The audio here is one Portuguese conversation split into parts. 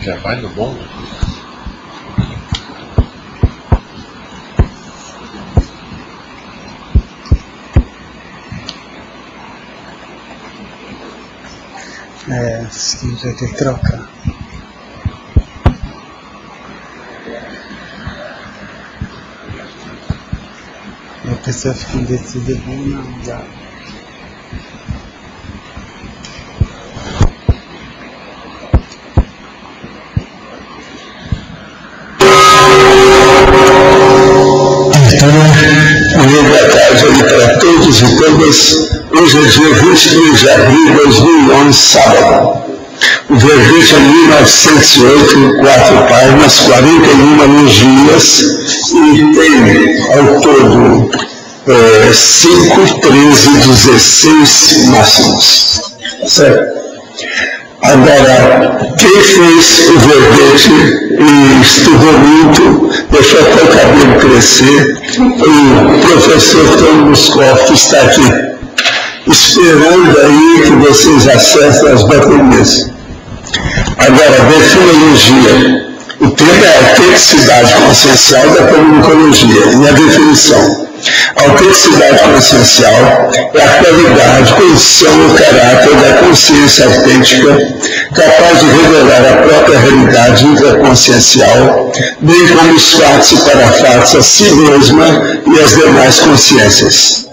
Já vai no bom? Acho que vai ter que trocar. A pessoa fica indecisa, não dá. Boa tarde aí para todos e todas. Hoje é dia 23 de abril de 2011, sábado. O verbete é 1908, 4 páginas, 41 analogias e tem ao todo 5, 13, 16 máximos. Certo? Agora, quem fez o verbete e estudou muito, deixou até o cabelo crescer, o professor Tom Muscoff está aqui, esperando aí que vocês acessem as baterias. Agora, definiologia. O tema é a autenticidade consciencial da comunicologia e a definição. A autenticidade consciencial é a qualidade, condição ou caráter da consciência autêntica, capaz de revelar a própria realidade intraconsciencial, bem como os fatos e parafatos a si mesma e as demais consciências.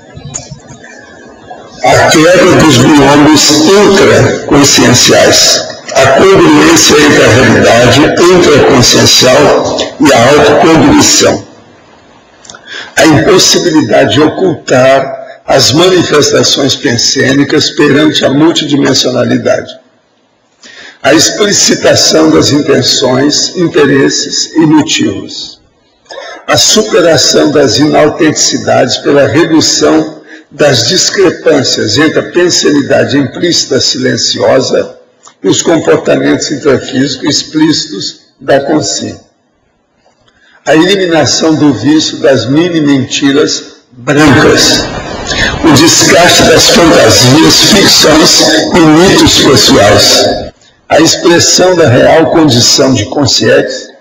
A quebra dos biomas intraconscienciais. A congruência entre a realidade intraconsciencial e a autocognição. A impossibilidade de ocultar as manifestações pensênicas perante a multidimensionalidade. A explicitação das intenções, interesses e motivos. A superação das inautenticidades pela redução das discrepâncias entre a pensenidade implícita silenciosa e os comportamentos intrafísicos explícitos da consciência. A eliminação do vício das mini-mentiras brancas. O descarte das fantasias, ficções e mitos pessoais. A expressão da real condição de consciência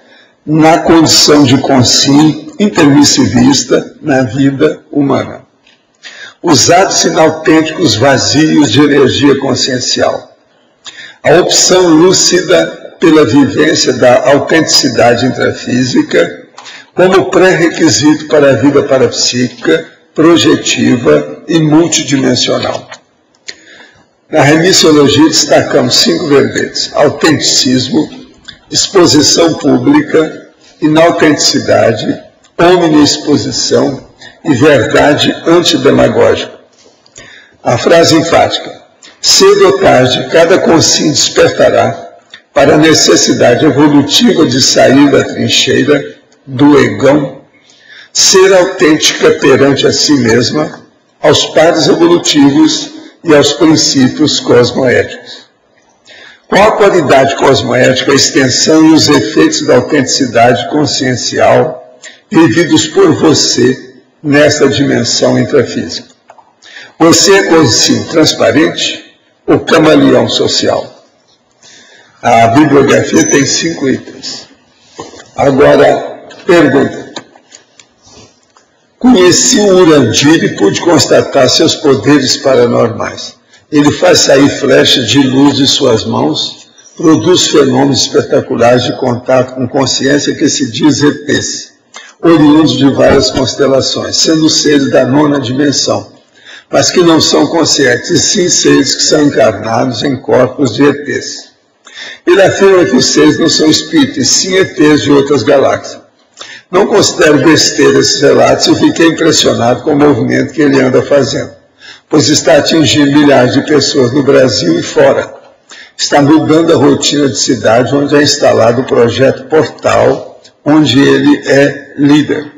na condição de consciência intermissivista na vida humana. Os atos inautênticos vazios de energia consciencial. A opção lúcida pela vivência da autenticidade intrafísica como pré-requisito para a vida parapsíquica, projetiva e multidimensional. Na remissiologia destacamos 5 verbetes: autenticismo, exposição pública, inautenticidade, omniexposição e verdade antidemagógica. A frase enfática: cedo ou tarde, cada consciente despertará para a necessidade evolutiva de sair da trincheira do egão, ser autêntica perante a si mesma, aos pares evolutivos e aos princípios cosmoéticos. Qual a qualidade cosmoética, a extensão e os efeitos da autenticidade consciencial vividos por você nesta dimensão intrafísica? Você é consciente transparente ou camaleão social? A bibliografia tem 5 itens. Agora, pergunta. Conheci o Urandir e pude constatar seus poderes paranormais. Ele faz sair flechas de luz de suas mãos, produz fenômenos espetaculares de contato com consciência que se diz ETs, oriundos de várias constelações, sendo seres da 9ª dimensão, mas que não são conscientes, e sim seres que são encarnados em corpos de ETs. Ele afirma que os seres não são espíritos, e sim ETs de outras galáxias. Não considero besteira esses relatos e fiquei impressionado com o movimento que ele anda fazendo, pois está atingindo milhares de pessoas no Brasil e fora. Está mudando a rotina de cidade onde é instalado o projeto Portal, onde ele é líder.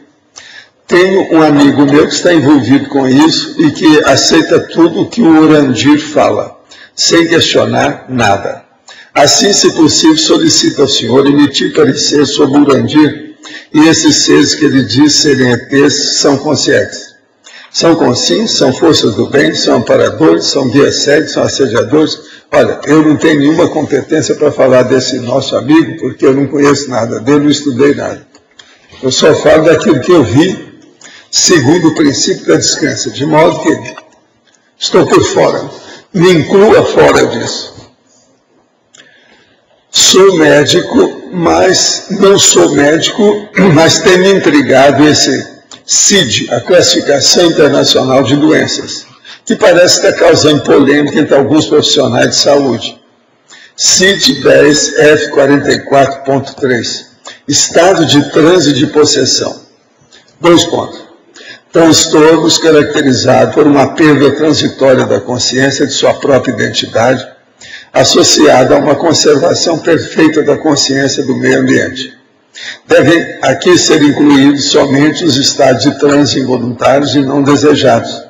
Tenho um amigo meu que está envolvido com isso e que aceita tudo o que o Urandir fala, sem questionar nada. Assim, se possível, solicito ao senhor emitir parecer sobre o Urandir e esses seres que ele diz serem ETs são conscientes. São conscientes, são forças do bem, são amparadores, são guias cegos, são assediadores. Olha, eu não tenho nenhuma competência para falar desse nosso amigo, porque eu não conheço nada dele, não estudei nada. Eu só falo daquilo que eu vi, segundo o princípio da descrença, de modo que estou por fora, me inclua fora disso. Sou médico, mas não sou médico, mas tenho me intrigado esse CID, a Classificação Internacional de Doenças, que parece estar causando polêmica entre alguns profissionais de saúde. CID 10F44.3, Estado de transe de possessão. 2 pontos. Transtornos caracterizados por uma perda transitória da consciência de sua própria identidade, associada a uma conservação perfeita da consciência do meio ambiente. Devem aqui ser incluídos somente os estados de transe involuntários e não desejados,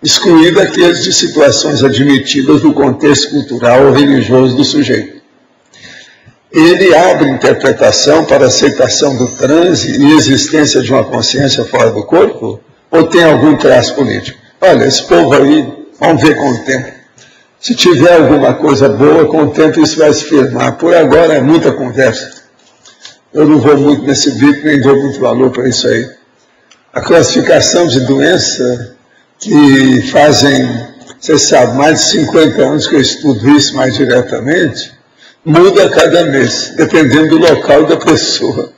excluídos aqueles de situações admitidas no contexto cultural ou religioso do sujeito. Ele abre interpretação para a aceitação do transe e existência de uma consciência fora do corpo? Ou tem algum traço político? Olha, esse povo aí, vamos ver com o tempo. Se tiver alguma coisa boa, com o tempo isso vai se firmar. Por agora é muita conversa. Eu não vou muito nesse vídeo, nem dou muito valor para isso aí. A classificação de doença que fazem, você sabe, mais de 50 anos que eu estudo isso mais diretamente, muda a cada mês, dependendo do local da pessoa.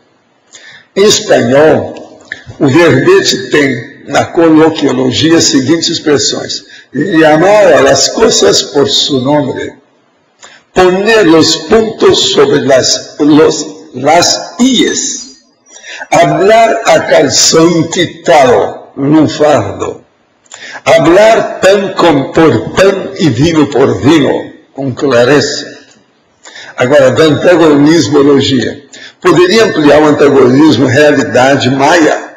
Em espanhol, o verbete tem na coloquiologia as seguintes expressões: llamar a las cosas por su nombre, poner los puntos sobre las ies, hablar a calzón quitado, lunfardo, hablar pan por pan e vino por vino, com clareza. Agora, da antagonismologia. Poderia ampliar o antagonismo realidade maia?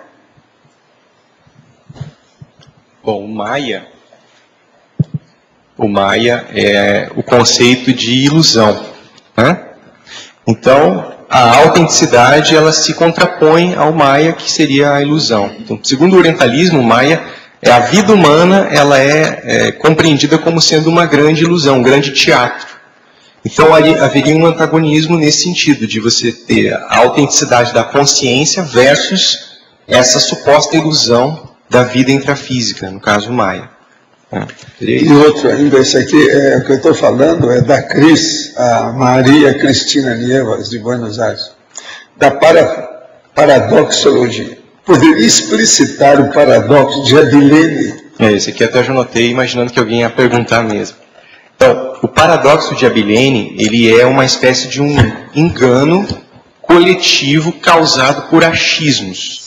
Bom, o Maia é o conceito de ilusão, né? Então, a autenticidade, ela se contrapõe ao Maia, que seria a ilusão. Então, segundo o orientalismo, o Maia, a vida humana, ela é compreendida como sendo uma grande ilusão, um grande teatro. Então, haveria um antagonismo nesse sentido, de você ter a autenticidade da consciência versus essa suposta ilusão da vida intrafísica, no caso Maia. E outro ainda, esse aqui, o que eu estou falando é da Cris, a Maria Cristina Nievas, de Buenos Aires, da paradoxologia. Poderia explicitar o paradoxo de Abilene? Esse aqui até já anotei, imaginando que alguém ia perguntar mesmo. Então, o paradoxo de Abilene, ele é uma espécie de um engano coletivo causado por achismos.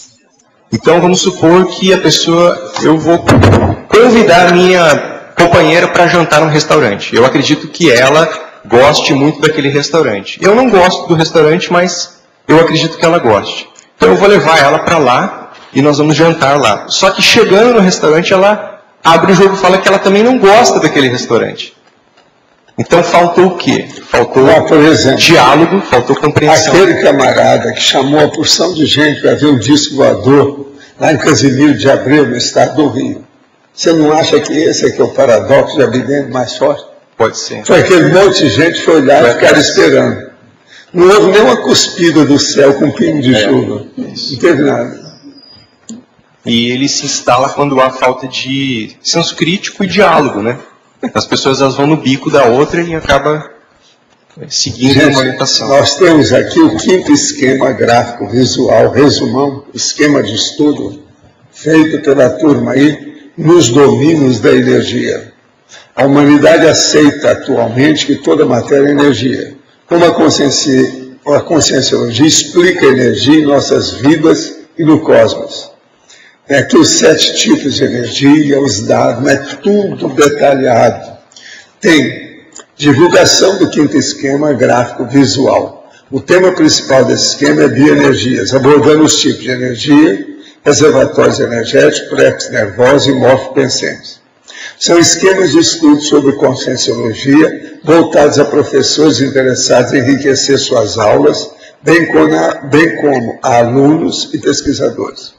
Então, vamos supor que a pessoa, eu vou convidar a minha companheira para jantar num restaurante. Eu acredito que ela goste muito daquele restaurante. Eu não gosto do restaurante, mas eu acredito que ela goste. Então, eu vou levar ela para lá e nós vamos jantar lá. Só que chegando no restaurante, ela abre o jogo e fala que ela também não gosta daquele restaurante. Então, faltou o quê? Faltou por exemplo, diálogo, faltou compreensão. Aquele camarada que chamou a porção de gente para ver um disco voador lá em Casimiro de Abreu, no estado do Rio. Você não acha que esse aqui é o paradoxo de Abilene mais forte? Pode ser. Foi aquele monte de gente que foi olhar e ficar esperando. Não houve nem uma cuspida do céu com um pingo de chuva. Isso. Não teve nada. E ele se instala quando há falta de senso crítico e diálogo, né? As pessoas elas vão no bico da outra e acaba seguindo uma orientação. Nós temos aqui o 5º esquema gráfico visual, resumão, esquema de estudo, feito pela turma aí, nos domínios da energia. A humanidade aceita atualmente que toda matéria é energia. Como a conscienciologia explica a energia em nossas vidas e no cosmos. Tem aqui os 7 tipos de energia, os dados, mas tudo detalhado. Tem divulgação do 5º esquema gráfico visual. O tema principal desse esquema é bioenergias, abordando os tipos de energia, reservatórios energéticos, plexos nervosos e morfopensentes. São esquemas de estudo sobre conscienciologia voltados a professores interessados em enriquecer suas aulas, bem como a alunos e pesquisadores.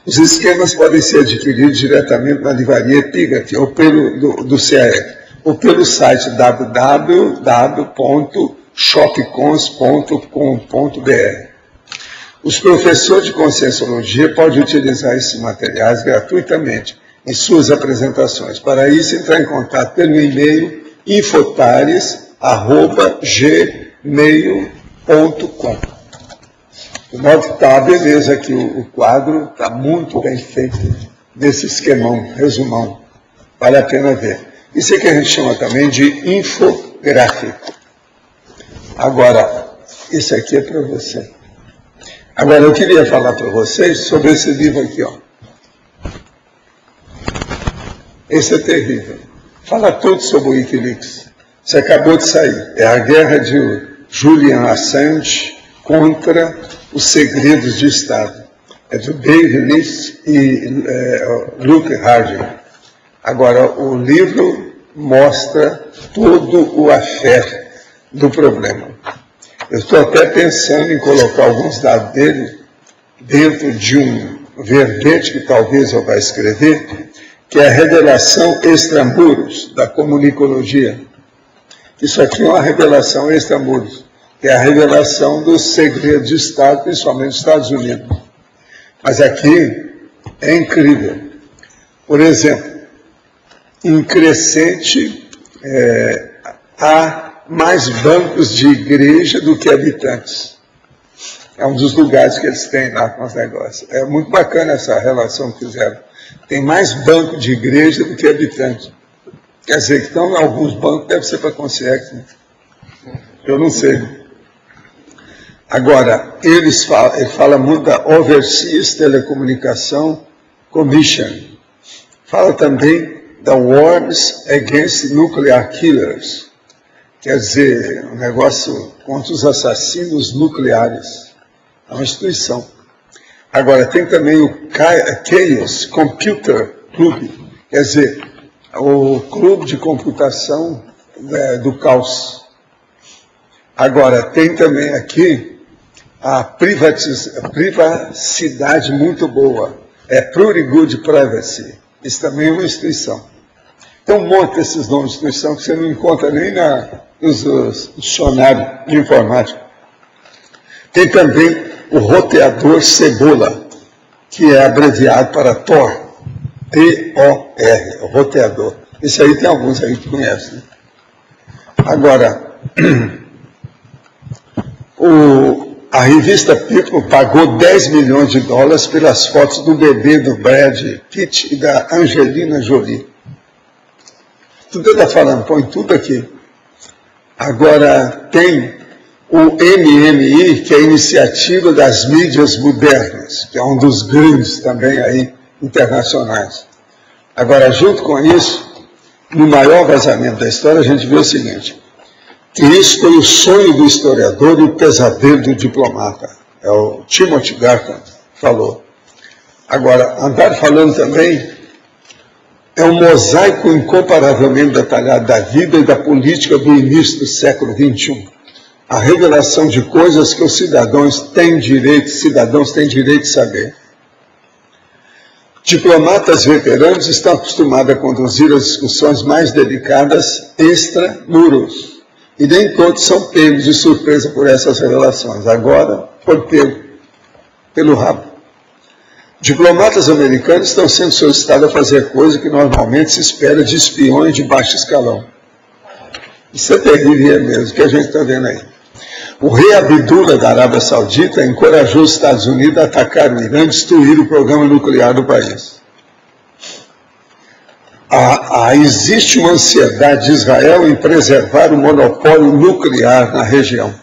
Os esquemas podem ser adquiridos diretamente na livraria Epígrafe ou do CAE, ou pelo site www.shopcons.com.br. Os professores de conscienciologia podem utilizar esses materiais gratuitamente em suas apresentações. Para isso, entrar em contato pelo e-mail infotares@gmail.com. De modo que está beleza aqui o quadro, está muito bem feito desse esquemão, resumão. Vale a pena ver. Isso é que a gente chama também de infográfico. Agora, isso aqui é para você. Agora, eu queria falar para vocês sobre esse livro aqui, ó. Esse é terrível. Fala tudo sobre o Wikileaks. Isso acabou de sair. É a guerra de Julian Assange contra os segredos de Estado. É do Dave List e Luke Harding. Agora, o livro mostra todo o affair do problema. Eu estou até pensando em colocar alguns dados dele dentro de um verbete que talvez eu vá escrever, que é a revelação extramuros da comunicologia. Isso aqui é uma revelação extramuros, que é a revelação dos segredos de Estado, principalmente dos Estados Unidos. Mas aqui é incrível. Por exemplo, em Crescente há mais bancos de igreja do que habitantes. É um dos lugares que eles têm lá com os negócios. É muito bacana essa relação que fizeram. Tem mais banco de igreja do que habitantes. Quer dizer, que estão em alguns bancos, deve ser para consciência. Né? Eu não sei. Agora, ele fala muito da Overseas Telecommunication Commission. Fala também da Wars Against Nuclear Killers. Quer dizer, um negócio contra os assassinos nucleares. É uma instituição. Agora, tem também o Chaos Computer Club, quer dizer, o clube de computação do caos. Agora, tem também aqui a privacidade muito boa, é Pretty Good Privacy, isso também é uma instituição. Tem um monte desses nomes de instituição que você não encontra nem nos dicionários de informática. Tem também o roteador Cebola, que é abreviado para Tor, T-O-R, o roteador. Esse aí tem alguns aí que conhecem. Né? Agora, a revista People pagou $10 milhões pelas fotos do bebê do Brad Pitt e da Angelina Jolie. Tudo está falando, põe tudo aqui. Agora, tem o MMI, que é a Iniciativa das Mídias Modernas, que é um dos grandes também aí internacionais. Agora, junto com isso, no maior vazamento da história, a gente vê o seguinte, que isso foi o sonho do historiador e o pesadelo do diplomata. É o Timothy Garton que falou. Agora, andar falando também é um mosaico incomparavelmente detalhado da vida e da política do início do século XXI. A revelação de coisas que os cidadãos têm direito de saber. Diplomatas veteranos estão acostumados a conduzir as discussões mais delicadas extramuros. E nem todos são pegos de surpresa por essas revelações. Agora, foi pelo rabo. Diplomatas americanos estão sendo solicitados a fazer coisas que normalmente se espera de espiões de baixo escalão. Isso é terrível mesmo, que a gente está vendo aí. O rei Abdullah da Arábia Saudita encorajou os Estados Unidos a atacar o Irã e destruir o programa nuclear do país. Existe uma ansiedade de Israel em preservar o monopólio nuclear na região.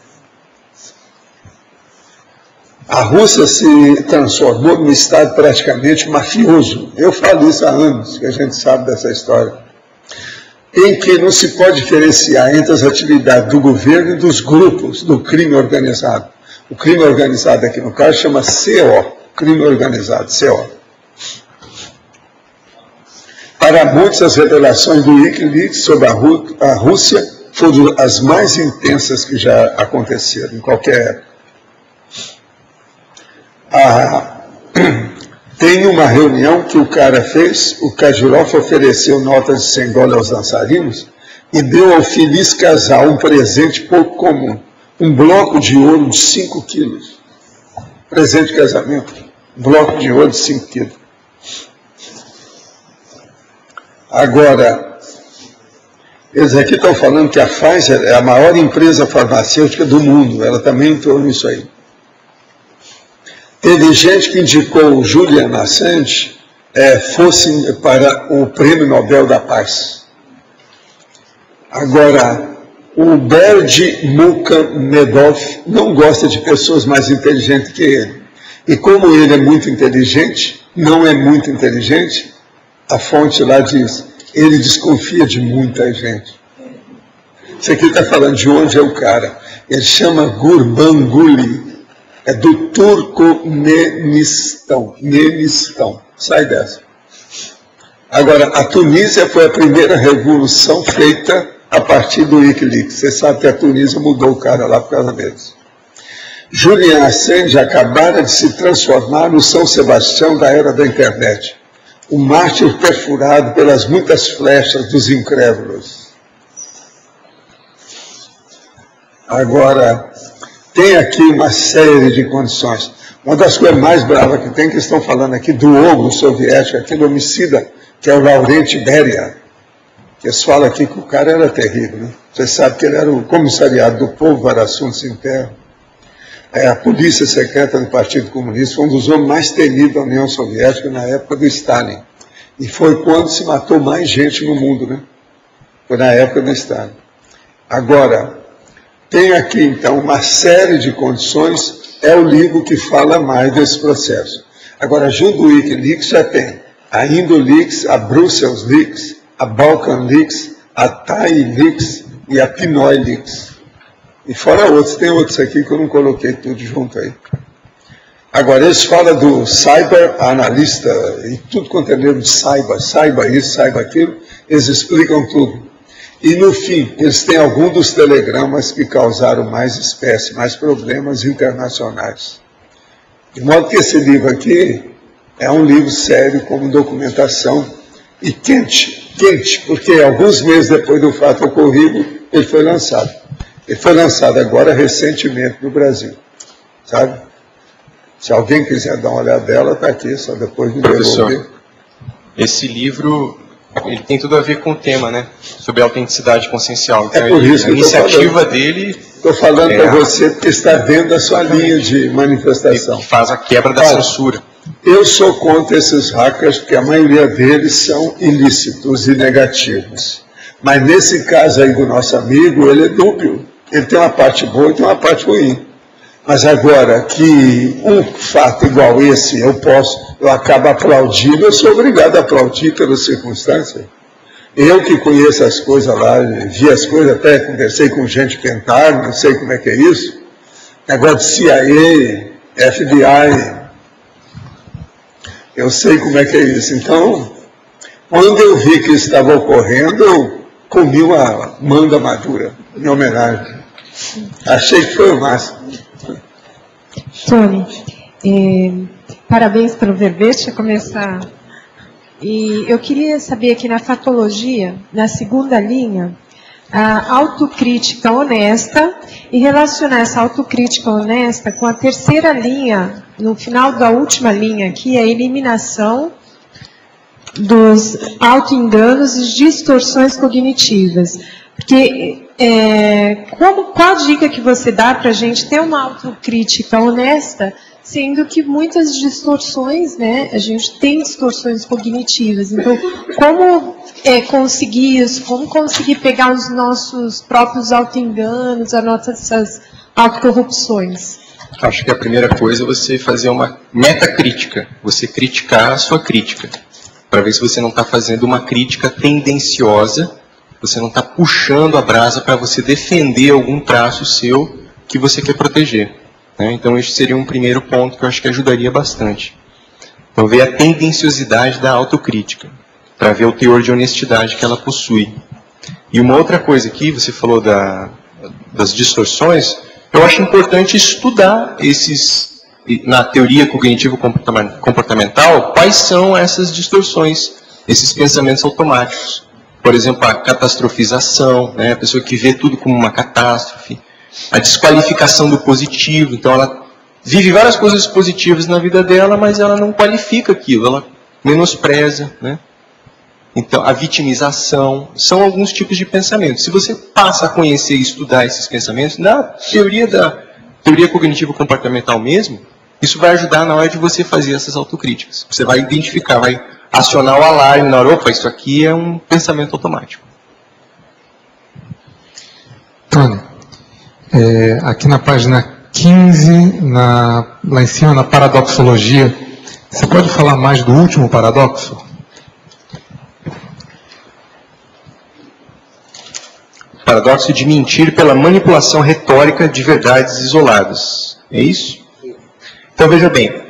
A Rússia se transformou num estado praticamente mafioso. Eu falo isso há anos, que a gente sabe dessa história. Em que não se pode diferenciar entre as atividades do governo e dos grupos do crime organizado. O crime organizado aqui no caso chama CO, crime organizado, CO. Para muitos, as revelações do Wikileaks sobre a Rússia foram as mais intensas que já aconteceram em qualquer época. Tem uma reunião que o cara fez, o Kadyrov ofereceu notas de $100 aos dançarinos e deu ao feliz casal um presente pouco comum, um bloco de ouro de 5 quilos. Presente de casamento, um bloco de ouro de 5 quilos. Agora, eles aqui estão falando que a Pfizer é a maior empresa farmacêutica do mundo, ela também entrou nisso aí. Teve gente que indicou o Julian Assange fosse para o Prêmio Nobel da Paz. Agora, o Berdi Mukhmedov não gosta de pessoas mais inteligentes que ele. E como ele é muito inteligente, não é muito inteligente, a fonte lá diz, ele desconfia de muita gente. Isso aqui está falando de onde é o cara. Ele chama Gurbanguly. É do Turcomenistão. Sai dessa. Agora, a Tunísia foi a primeira revolução feita a partir do Wikileaks. Você sabe que a Tunísia mudou o cara lá por causa deles. Julian Assange acabara de se transformar no São Sebastião da era da internet. O mártir perfurado pelas muitas flechas dos incrédulos. Agora, tem aqui uma série de condições. Uma das coisas mais bravas que tem, que estão falando aqui do ogro soviético, aquele homicida, que é o Laurent Beria. Que eles falam aqui que o cara era terrível, né? Você sabe que ele era o comissariado do povo para assuntos internos. A polícia secreta do Partido Comunista foi um dos homens mais temidos da União Soviética na época do Stalin. E foi quando se matou mais gente no mundo, né? Foi na época do Stalin. Agora, tem aqui, então, uma série de condições, é o livro que fala mais desse processo. Agora, junto do Wikileaks já tem a Indoleaks, a Brussels Leaks, a Balkan Leaks, a Thai Leaks e a Pinoy Leaks. E fora outros, tem outros aqui que eu não coloquei tudo junto aí. Agora, eles falam do cyber analista, e tudo quanto é livro de saiba isso, saiba aquilo, eles explicam tudo. E, no fim, eles têm alguns dos telegramas que causaram mais espécie, mais problemas internacionais. De modo que esse livro aqui é um livro sério, como documentação, e quente, porque alguns meses depois do fato ocorrido, ele foi lançado. Ele foi lançado agora, recentemente, no Brasil, sabe? Se alguém quiser dar uma olhada dela, está aqui, só depois de devolver. Esse livro... ele tem tudo a ver com o tema, né? Sobre a autenticidade consciencial. Então, é por isso que a iniciativa dele... Estou falando para você que está dentro da sua linha de manifestação. Que faz a quebra da censura. Eu sou contra esses hackers, porque a maioria deles são ilícitos e negativos. Mas nesse caso aí do nosso amigo, ele é dúbio. Ele tem uma parte boa e tem uma parte ruim. Mas agora que um fato igual esse eu acabo aplaudindo, eu sou obrigado a aplaudir pelas circunstâncias. Eu que conheço as coisas lá, vi as coisas, até conversei com gente Pentágono, não sei como é que é isso. Negócio de CIA, FBI, eu sei como é que é isso. Então, quando eu vi que isso estava ocorrendo, eu comi uma manga madura, em homenagem. Achei que foi o máximo. Tony, parabéns pelo verbete, a começar. E eu queria saber aqui na fatologia, na segunda linha, a autocrítica honesta e relacionar essa autocrítica honesta com a terceira linha, no final da última linha aqui, a eliminação dos autoenganos e distorções cognitivas. Porque qual a dica que você dá para a gente ter uma autocrítica honesta, sendo que muitas distorções, né, a gente tem distorções cognitivas. Então, como conseguir isso? Como conseguir pegar os nossos próprios auto-enganos, as nossas autocorrupções? Acho que a primeira coisa é você fazer uma metacrítica, você criticar a sua crítica, para ver se você não está fazendo uma crítica tendenciosa, você não está puxando a brasa para você defender algum traço seu que você quer proteger. Né? Então, esse seria um primeiro ponto que eu acho que ajudaria bastante. Então, ver a tendenciosidade da autocrítica, para ver o teor de honestidade que ela possui. E uma outra coisa aqui, você falou das distorções, eu acho importante estudar na teoria cognitivo-comportamental, quais são essas distorções, esses pensamentos automáticos. Por exemplo, a catastrofização, né? A pessoa que vê tudo como uma catástrofe, a desqualificação do positivo, então ela vive várias coisas positivas na vida dela, mas ela não qualifica aquilo, ela menospreza, né? Então, a vitimização, são alguns tipos de pensamentos. Se você passa a conhecer e estudar esses pensamentos, na teoria cognitivo-comportamental mesmo, isso vai ajudar na hora de você fazer essas autocríticas. Você vai identificar, vai acionar o alarme na hora, opa, isso aqui é um pensamento automático. Tony, aqui na página 15, lá em cima na paradoxologia, você pode falar mais do último paradoxo? Paradoxo de mentir pela manipulação retórica de verdades isoladas. É isso? Então veja bem,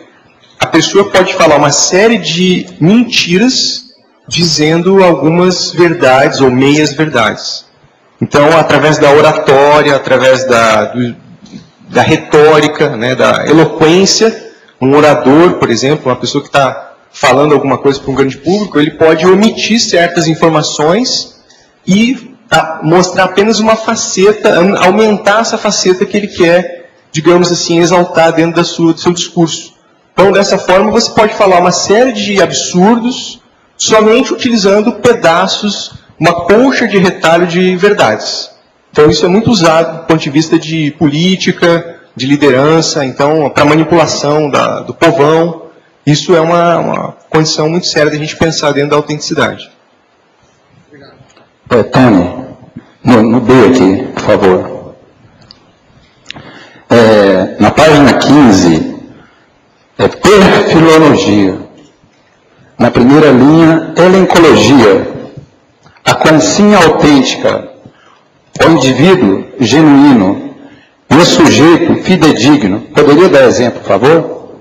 a pessoa pode falar uma série de mentiras dizendo algumas verdades ou meias verdades. Então, através da oratória, através da retórica, né, da eloquência, um orador, por exemplo, uma pessoa que está falando alguma coisa para um grande público, ele pode omitir certas informações e mostrar apenas uma faceta, aumentar essa faceta que ele quer, digamos assim, exaltar dentro do seu discurso. Então, dessa forma, você pode falar uma série de absurdos somente utilizando pedaços, uma colcha de retalho de verdades. Então, isso é muito usado do ponto de vista de política, de liderança, então, para manipulação do povão. Isso é uma condição muito séria de a gente pensar dentro da autenticidade. Tony, no B aqui, por favor. Na página 15, perfilologia. Na primeira linha, elencologia. A consinha autêntica. O indivíduo genuíno. E o sujeito fidedigno. Poderia dar exemplo, por favor?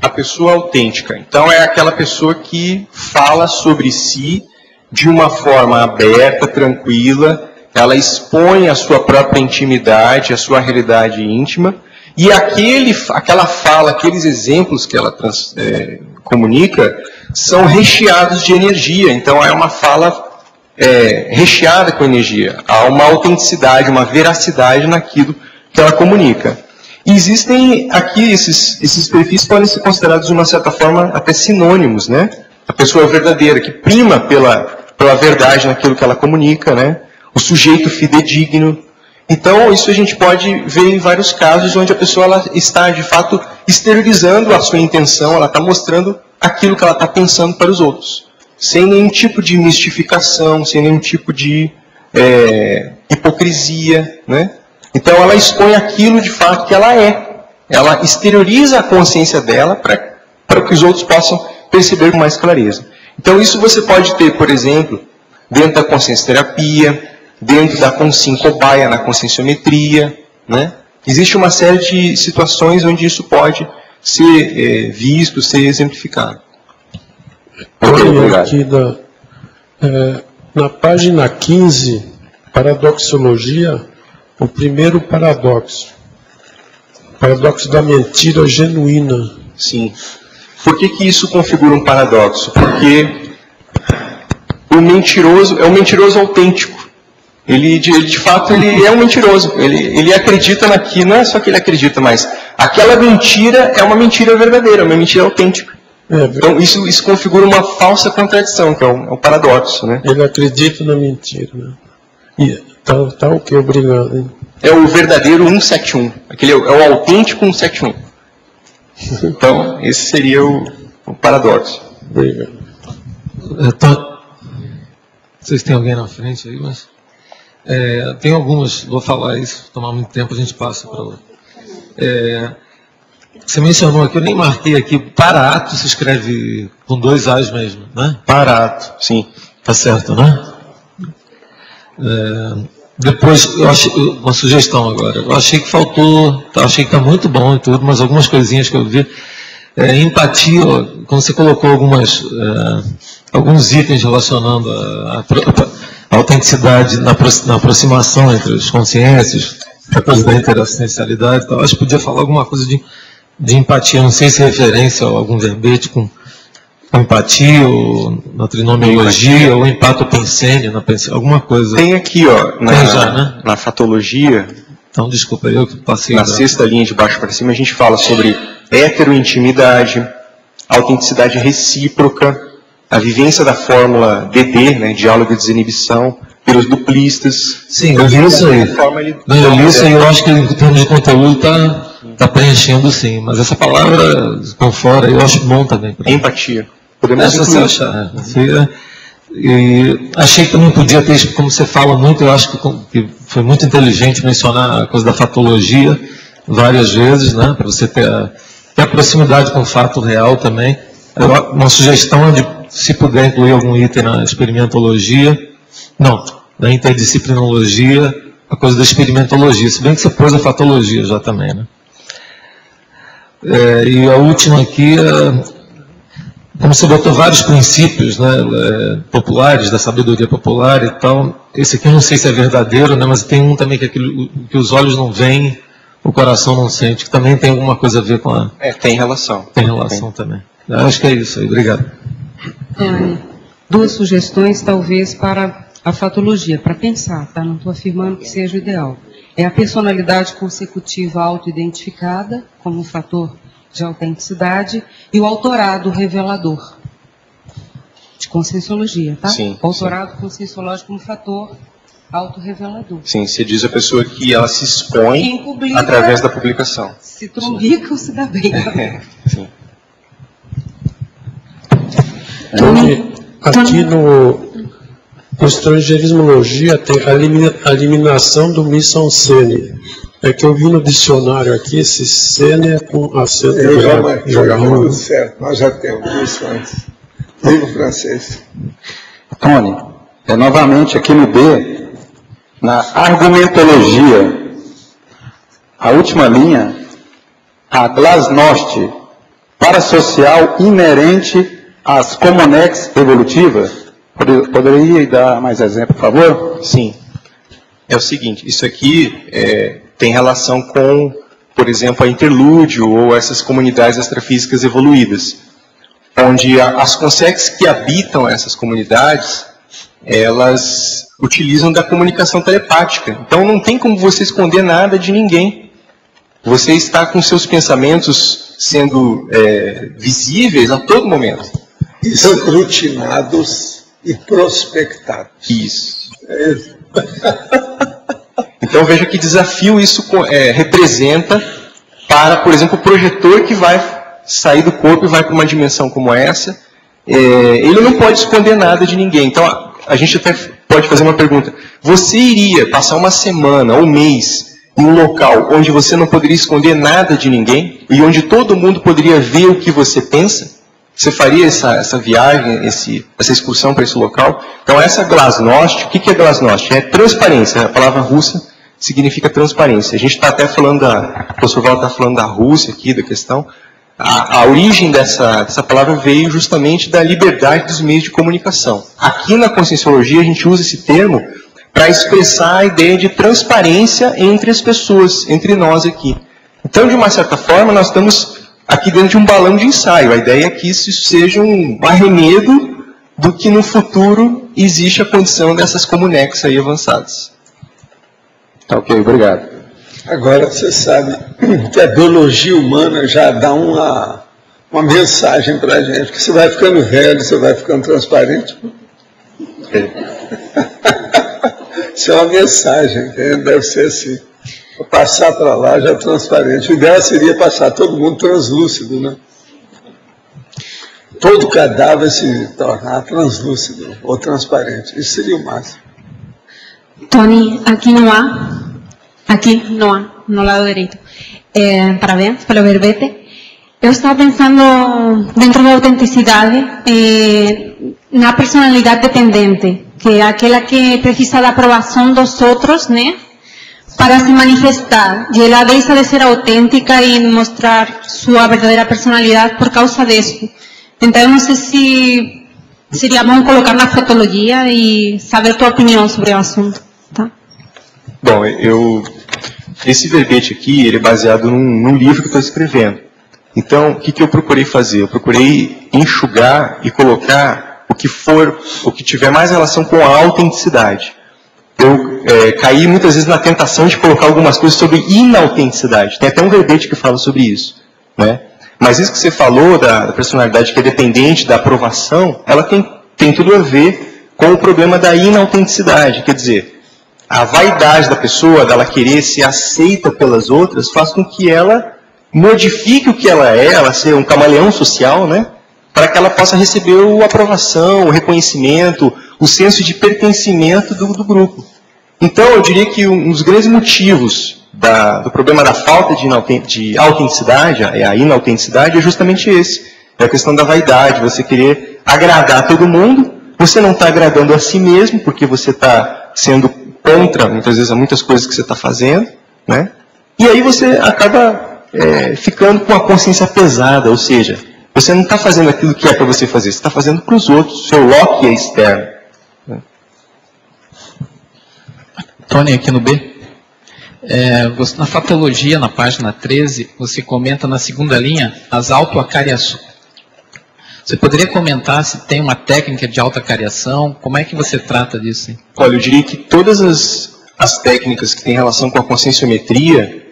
A pessoa autêntica. Então, é aquela pessoa que fala sobre si de uma forma aberta, tranquila, ela expõe a sua própria intimidade, a sua realidade íntima, e aquela fala, aqueles exemplos que ela comunica, são recheados de energia. Então é uma fala recheada com energia. Há uma autenticidade, uma veracidade naquilo que ela comunica. E existem aqui, esses perfis podem ser considerados de uma certa forma até sinônimos, né? A pessoa verdadeira, que prima pela verdade naquilo que ela comunica, né? O sujeito fidedigno. Então, isso a gente pode ver em vários casos onde a pessoa ela está, de fato, exteriorizando a sua intenção, ela está mostrando aquilo que ela está pensando para os outros, sem nenhum tipo de mistificação, sem nenhum tipo de hipocrisia, né? Então, ela expõe aquilo, de fato, que ela é. Ela exterioriza a consciência dela para que os outros possam perceber com mais clareza. Então, isso você pode ter, por exemplo, dentro da consciencioterapia, dentro da consciencobaia, na conscienciometria, né? Existe uma série de situações onde isso pode ser visto, ser exemplificado. Aqui na página 15, paradoxologia, o primeiro paradoxo. Paradoxo da mentira genuína. Sim. Por que isso configura um paradoxo? Porque o mentiroso é um mentiroso autêntico. Ele, de fato, ele é um mentiroso. Ele acredita naquilo, não é só que ele acredita, mas aquela mentira é uma mentira verdadeira, uma mentira autêntica. Então, isso configura uma falsa contradição, que é um paradoxo, né? Ele acredita na mentira, né? Tá ok, obrigado. Hein? É o verdadeiro 171. Aquele é o autêntico 171. Então, esse seria o paradoxo. Obrigado. Vocês têm alguém na frente aí, mas... tem algumas, vou falar isso, tomar muito tempo, a gente passa para lá. Você mencionou aqui, eu nem marquei aqui, Parato se escreve com 2 A's mesmo, né? Parato, sim. Tá certo, né? Depois, eu achei, uma sugestão agora, eu achei que faltou, achei que está muito bom e tudo, mas algumas coisinhas que eu vi, empatia, quando você colocou alguns itens relacionando a autenticidade na aproximação entre as consciências, a coisa da interassistencialidade e tal, acho que podia falar alguma coisa de empatia, não sei se é referência a algum verbete com empatia, ou na trinomiologia, ou empatopensênia, alguma coisa. Tem aqui, ó, né? na fatologia, então desculpa, eu que passei. Na 6ª linha de baixo para cima, a gente fala sobre heterointimidade, autenticidade recíproca, a vivência da fórmula DD, né, diálogo de desinibição, pelos duplistas. Sim, eu vi isso aí. Eu li isso aí, eu acho que em termos de conteúdo está preenchendo sim, mas essa palavra com fora eu acho bom também. Empatia. Podemos achar. E achei que também podia ter, como você fala muito, eu acho que foi muito inteligente mencionar a coisa da fatologia várias vezes, né, para você ter a proximidade com o fato real também. Uma sugestão é de, se puder incluir algum item na experimentologia, na interdisciplinologia, a coisa da experimentologia, se bem que você pôs a fatologia já também, né? E a última aqui, como você botou vários princípios, né, populares, da sabedoria popular e tal, esse aqui eu não sei se é verdadeiro, né, mas tem um também que é aquilo que os olhos não veem, o coração não sente, que também tem alguma coisa a ver com a... tem relação. Tem relação também. Eu acho que é isso aí, obrigado. Duas sugestões, talvez, para a fatologia, para pensar, tá? Não estou afirmando que seja o ideal. É a personalidade consecutiva auto-identificada, como um fator de autenticidade, e o autorado revelador, de conscienciologia, tá? Sim, o autorado conscienciológico como fator autorrevelador. Sim, você diz a pessoa que ela se expõe publica, através da publicação. Se trombica ou se dá bem. Sim. Aqui no estrangeirismologia tem a eliminação do mise-en-scène. É que eu vi no dicionário aqui, esse scène é com acento. Eu já marquei, tudo certo, nós já temos isso antes. Livro francês. Tony, novamente aqui no B, na argumentologia, a última linha, a glasnost, parasocial inerente às comunex evolutivas. Poderia dar mais exemplo, por favor? Sim. É o seguinte, isso aqui tem relação com, por exemplo, a interlúdio ou essas comunidades extrafísicas evoluídas, onde as consex que habitam essas comunidades, elas utilizam da comunicação telepática. Então não tem como você esconder nada de ninguém. Você está com seus pensamentos sendo visíveis a todo momento. Escrutinados e prospectados. Isso. Então veja que desafio isso representa para, por exemplo, o projetor que vai sair do corpo e vai para uma dimensão como essa. Ele não pode esconder nada de ninguém. Então a gente até pode fazer uma pergunta. Você iria passar uma semana ou um mês em um local onde você não poderia esconder nada de ninguém e onde todo mundo poderia ver o que você pensa? Você faria essa viagem, essa excursão para esse local? Então, essa glasnost, o que é glasnost? É transparência. A palavra russa significa transparência. A gente está até falando o professor Val está falando da Rússia aqui, da questão. A origem dessa palavra veio justamente da liberdade dos meios de comunicação. Aqui na Conscienciologia, a gente usa esse termo para expressar a ideia de transparência entre as pessoas, entre nós aqui. Então, de uma certa forma, nós estamos aqui dentro de um balão de ensaio. A ideia é que isso seja um arremedo do que no futuro existe a condição dessas comunex aí avançadas. Tá ok, obrigado. Agora, você sabe que a biologia humana já dá uma mensagem para a gente, que você vai ficando velho, você vai ficando transparente. Isso é uma mensagem, entende? Deve ser assim. Passar para lá já transparente. O ideal seria passar todo mundo translúcido, né? Todo cadáver se tornar translúcido ou transparente. Isso seria o máximo. Tony, aqui não há, no lado direito. Parabéns pelo verbete. Eu estava pensando, dentro da autenticidade, na personalidade dependente, que é aquela que precisa da aprovação dos outros, né, para se manifestar. E ela deixa de ser autêntica e mostrar sua verdadeira personalidade por causa disso. Então, eu não sei se seria bom colocar na fotologia e saber tua opinião sobre o assunto. Tá? Bom, esse verbete aqui, ele é baseado num livro que eu estou escrevendo. Então, o que eu procurei fazer? Eu procurei enxugar e colocar o que tiver mais relação com a autenticidade. Eu caí muitas vezes na tentação de colocar algumas coisas sobre inautenticidade. Tem até um verbete que fala sobre isso, né? Mas isso que você falou da personalidade que é dependente da aprovação, ela tem tudo a ver com o problema da inautenticidade. Quer dizer, a vaidade da pessoa, dela querer ser aceita pelas outras, faz com que ela modifique o que ela é, ela ser um camaleão social, né? Para que ela possa receber a aprovação, o reconhecimento, o senso de pertencimento do grupo. Então, eu diria que um dos grandes motivos do problema da falta de autenticidade, a inautenticidade, é justamente esse. É a questão da vaidade, você querer agradar todo mundo, você não está agradando a si mesmo, porque você está sendo contra, muitas vezes, muitas coisas que você está fazendo, né? E aí você acaba ficando com a consciência pesada, ou seja, você não está fazendo aquilo que é para você fazer, você está fazendo para os outros, o seu lock é externo. Tony, aqui no B. Na fatologia, na página 13, você comenta na segunda linha as autoacariações. Você poderia comentar se tem uma técnica de autoacariação? Como é que você trata disso? Hein? Olha, eu diria que todas as técnicas que têm relação com a conscienciometria,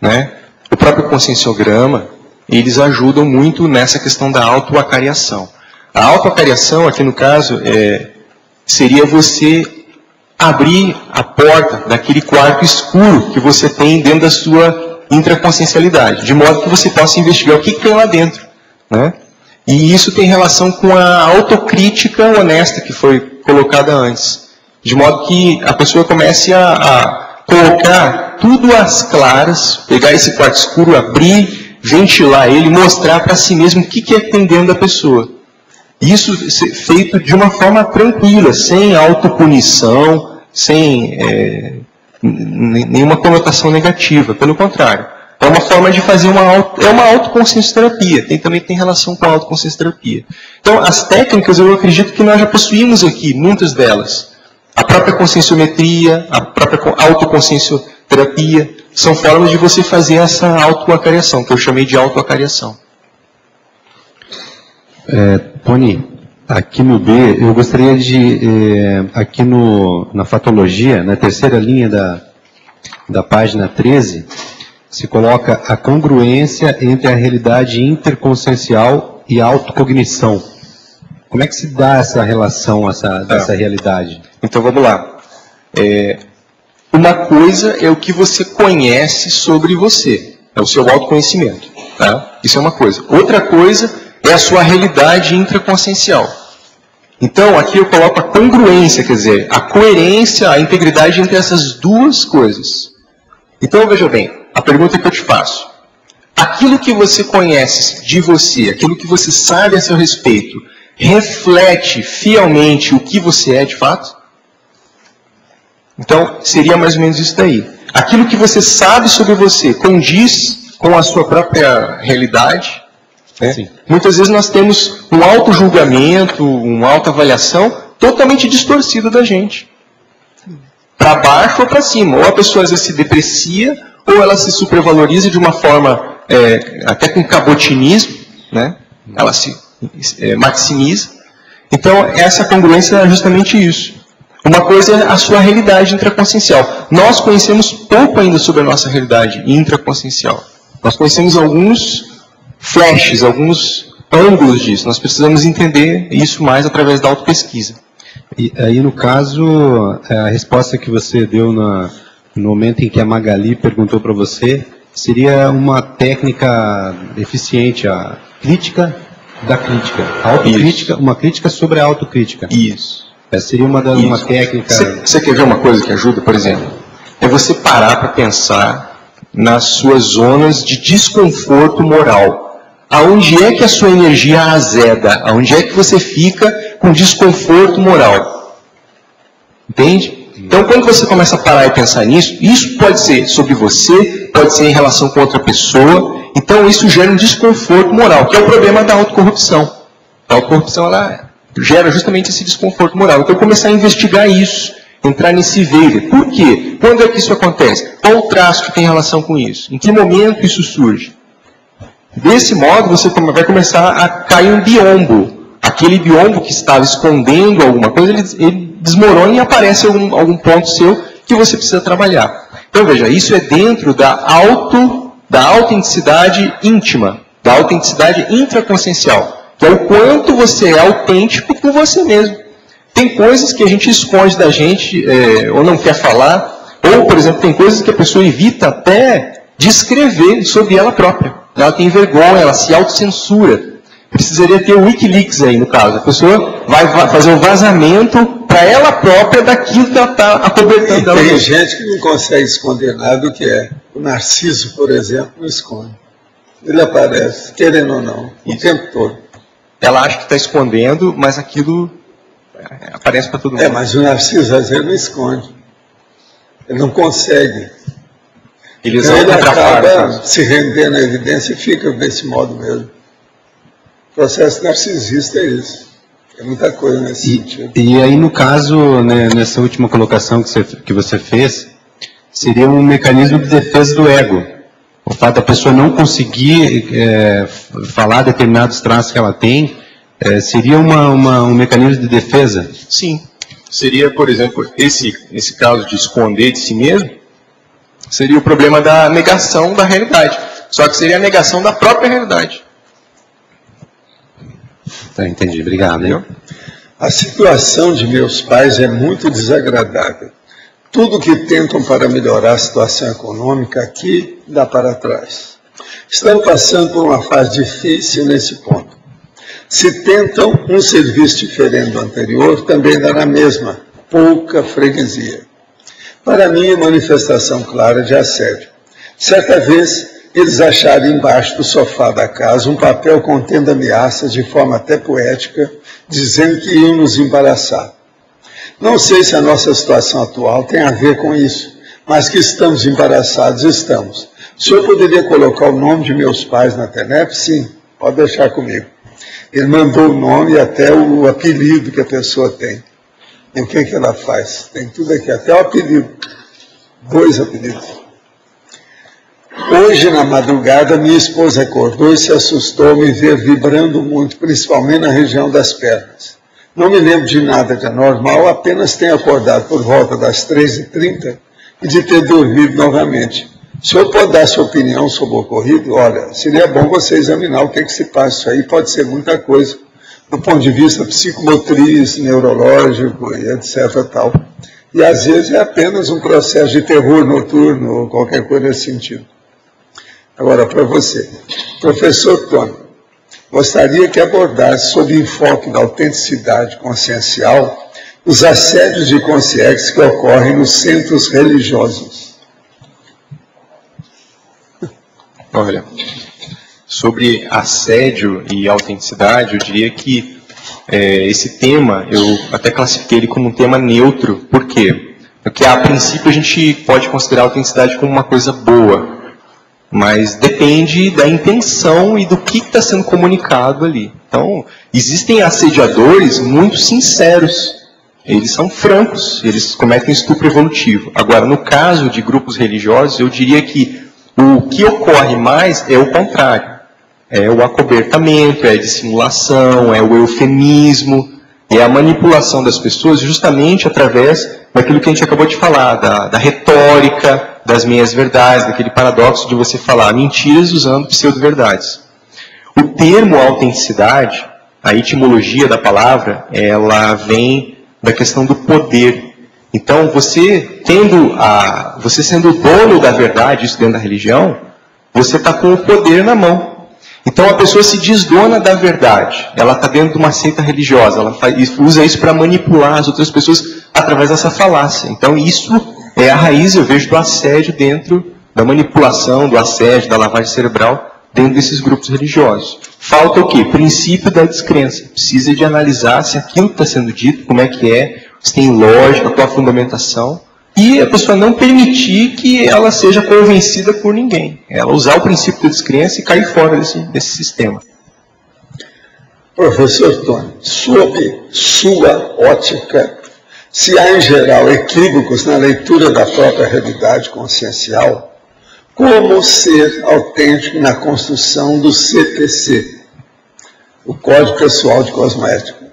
né, o próprio conscienciograma, eles ajudam muito nessa questão da autoacariação. A autoacariação, aqui no caso, seria você abrir a porta daquele quarto escuro que você tem dentro da sua intraconsciencialidade, de modo que você possa investigar o que tem lá dentro, né? E isso tem relação com a autocrítica honesta que foi colocada antes, de modo que a pessoa comece a colocar tudo às claras, pegar esse quarto escuro, abrir, ventilar ele, mostrar para si mesmo o que é que tem dentro da pessoa. Isso feito de uma forma tranquila, sem autopunição, sem nenhuma conotação negativa. Pelo contrário, é uma forma de fazer uma autoconsciencioterapia. Também tem relação com a autoconsciencioterapia. Então, as técnicas, eu acredito que nós já possuímos aqui, muitas delas. A própria conscienciometria, a própria autoconsciencioterapia, são formas de você fazer essa autoacariação, que eu chamei de autoacariação. Tony, aqui no B, eu gostaria de, aqui na fatologia, na terceira linha da página 13, se coloca a congruência entre a realidade interconsciencial e a autocognição. Como é que se dá essa relação, dessa realidade? Então vamos lá. Uma coisa é o que você conhece sobre você, é o seu autoconhecimento. Tá? Isso é uma coisa. Outra coisa é a sua realidade intraconsciencial. Então, aqui eu coloco a congruência, quer dizer, a coerência, a integridade entre essas duas coisas. Então, veja bem, a pergunta que eu te faço. Aquilo que você conhece de você, aquilo que você sabe a seu respeito, reflete fielmente o que você é de fato? Então, seria mais ou menos isso daí. Aquilo que você sabe sobre você condiz com a sua própria realidade? Né? Muitas vezes nós temos um auto-julgamento, uma autoavaliação totalmente distorcida da gente. Para baixo ou para cima. Ou a pessoa às vezes se deprecia, ou ela se supervaloriza de uma forma até com cabotinismo, né? Ela se maximiza. Então, essa congruência é justamente isso. Uma coisa é a sua realidade intraconsciencial. Nós conhecemos pouco ainda sobre a nossa realidade intraconsciencial. Nós conhecemos alguns flashes, alguns ângulos disso. Nós precisamos entender isso mais através da autopesquisa. E aí, no caso, a resposta que você deu no momento em que a Magali perguntou para você, seria uma técnica eficiente, a crítica da crítica. A autocrítica, uma crítica sobre a autocrítica. Isso. Essa seria uma técnica... Você quer ver uma coisa que ajuda, por exemplo? É você parar para pensar nas suas zonas de desconforto moral. Aonde é que a sua energia azeda? Aonde é que você fica com desconforto moral? Entende? Então, quando você começa a parar e pensar nisso, isso pode ser sobre você, pode ser em relação com outra pessoa. Então, isso gera um desconforto moral, que é o problema da autocorrupção. A autocorrupção, ela gera justamente esse desconforto moral. Então, começar a investigar isso, entrar nesse veio. Por quê? Quando é que isso acontece? Qual o traço que tem relação com isso? Em que momento isso surge? Desse modo, você vai começar a cair um biombo. Aquele biombo que estava escondendo alguma coisa, ele desmorona e aparece algum ponto seu que você precisa trabalhar. Então, veja, isso é dentro da autenticidade íntima, da autenticidade intraconsciencial, que é o quanto você é autêntico com você mesmo. Tem coisas que a gente esconde da gente, ou não quer falar, ou, por exemplo, tem coisas que a pessoa evita até de escrever sobre ela própria. Ela tem vergonha, ela se autocensura. Precisaria ter o Wikileaks aí, no caso. A pessoa vai fazer um vazamento para ela própria daquilo que ela está acobertando dela. Tem gente que não consegue esconder nada do que é. O Narciso, por exemplo, não esconde. Ele aparece, querendo ou não, o tempo todo. Ela acha que está escondendo, mas aquilo aparece para todo mundo. Mas o Narciso, às vezes, não esconde. Ele não consegue. Ele acaba se rendendo à evidência e fica desse modo mesmo. O processo narcisista é isso. É muita coisa nesse sentido. E aí, no caso, né, nessa última colocação que você fez, seria um mecanismo de defesa do ego. O fato da pessoa não conseguir falar determinados traços que ela tem, seria um mecanismo de defesa? Sim. Seria, por exemplo, esse caso de esconder de si mesmo, seria o problema da negação da realidade. Só que seria a negação da própria realidade. Tá, entendi. Obrigado. Hein? A situação de meus pais é muito desagradável. Tudo que tentam para melhorar a situação econômica aqui dá para trás. Estão passando por uma fase difícil nesse ponto. Se tentam um serviço diferente do anterior, também dá na mesma, pouca freguesia. Para mim, é manifestação clara de assédio. Certa vez, eles acharam embaixo do sofá da casa um papel contendo ameaças de forma até poética, dizendo que iam nos embaraçar. Não sei se a nossa situação atual tem a ver com isso, mas que estamos embaraçados, estamos. O senhor poderia colocar o nome de meus pais na TENEP? Sim, pode deixar comigo. Ele mandou o nome e até o apelido que a pessoa tem. E o que ela faz? Tem tudo aqui, até o apelido. 2 apelidos. Hoje, na madrugada, minha esposa acordou e se assustou ao me ver vibrando muito, principalmente na região das pernas. Não me lembro de nada de anormal, apenas tenho acordado por volta das 3h30 e de ter dormido novamente. O senhor pode dar sua opinião sobre o ocorrido? Olha, seria bom você examinar o que se passa. Isso aí pode ser muita coisa, do ponto de vista psicomotriz, neurológico e etc. Tal. E às vezes é apenas um processo de terror noturno ou qualquer coisa nesse sentido. Agora, para você, professor Tony, gostaria que abordasse sob o enfoque da autenticidade consciencial os assédios de consciência que ocorrem nos centros religiosos. Olha, sobre assédio e autenticidade, eu diria que esse tema, eu até classifiquei ele como um tema neutro. Por quê? Porque a princípio a gente pode considerar a autenticidade como uma coisa boa, mas depende da intenção e do que está sendo comunicado ali. Então, existem assediadores muito sinceros, eles são francos, eles cometem estupro evolutivo. Agora, no caso de grupos religiosos, eu diria que o que ocorre mais é o contrário. É o acobertamento, é a dissimulação, é o eufemismo, é a manipulação das pessoas justamente através daquilo que a gente acabou de falar, da retórica, das meias-verdades, daquele paradoxo de você falar mentiras usando pseudo-verdades. O termo autenticidade, a etimologia da palavra, ela vem da questão do poder. Então, você sendo o dono da verdade, isso dentro da religião, você está com o poder na mão. Então, a pessoa se desdona da verdade. Ela está dentro de uma seita religiosa. Ela usa isso para manipular as outras pessoas através dessa falácia. Então, isso é a raiz, eu vejo, do assédio dentro da manipulação, do assédio, da lavagem cerebral dentro desses grupos religiosos. Falta o quê? Princípio da descrença. Precisa de analisar se aquilo que está sendo dito, como é que é, se tem lógica, qual a fundamentação, e a pessoa não permitir que ela seja convencida por ninguém. Ela usar o princípio da descrença e cair fora desse sistema. Professor Tony, sob sua ótica, se há em geral equívocos na leitura da própria realidade consciencial, como ser autêntico na construção do CPC, o Código Pessoal de Cosmoética?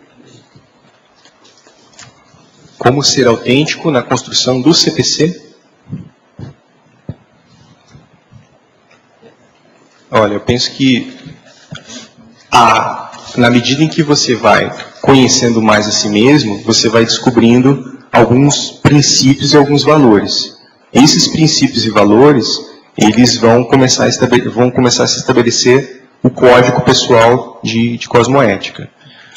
Como ser autêntico na construção do CPC? Olha, eu penso que na medida em que você vai conhecendo mais a si mesmo, você vai descobrindo alguns princípios e alguns valores. Esses princípios e valores, eles vão começar a se estabelecer o código pessoal de cosmoética.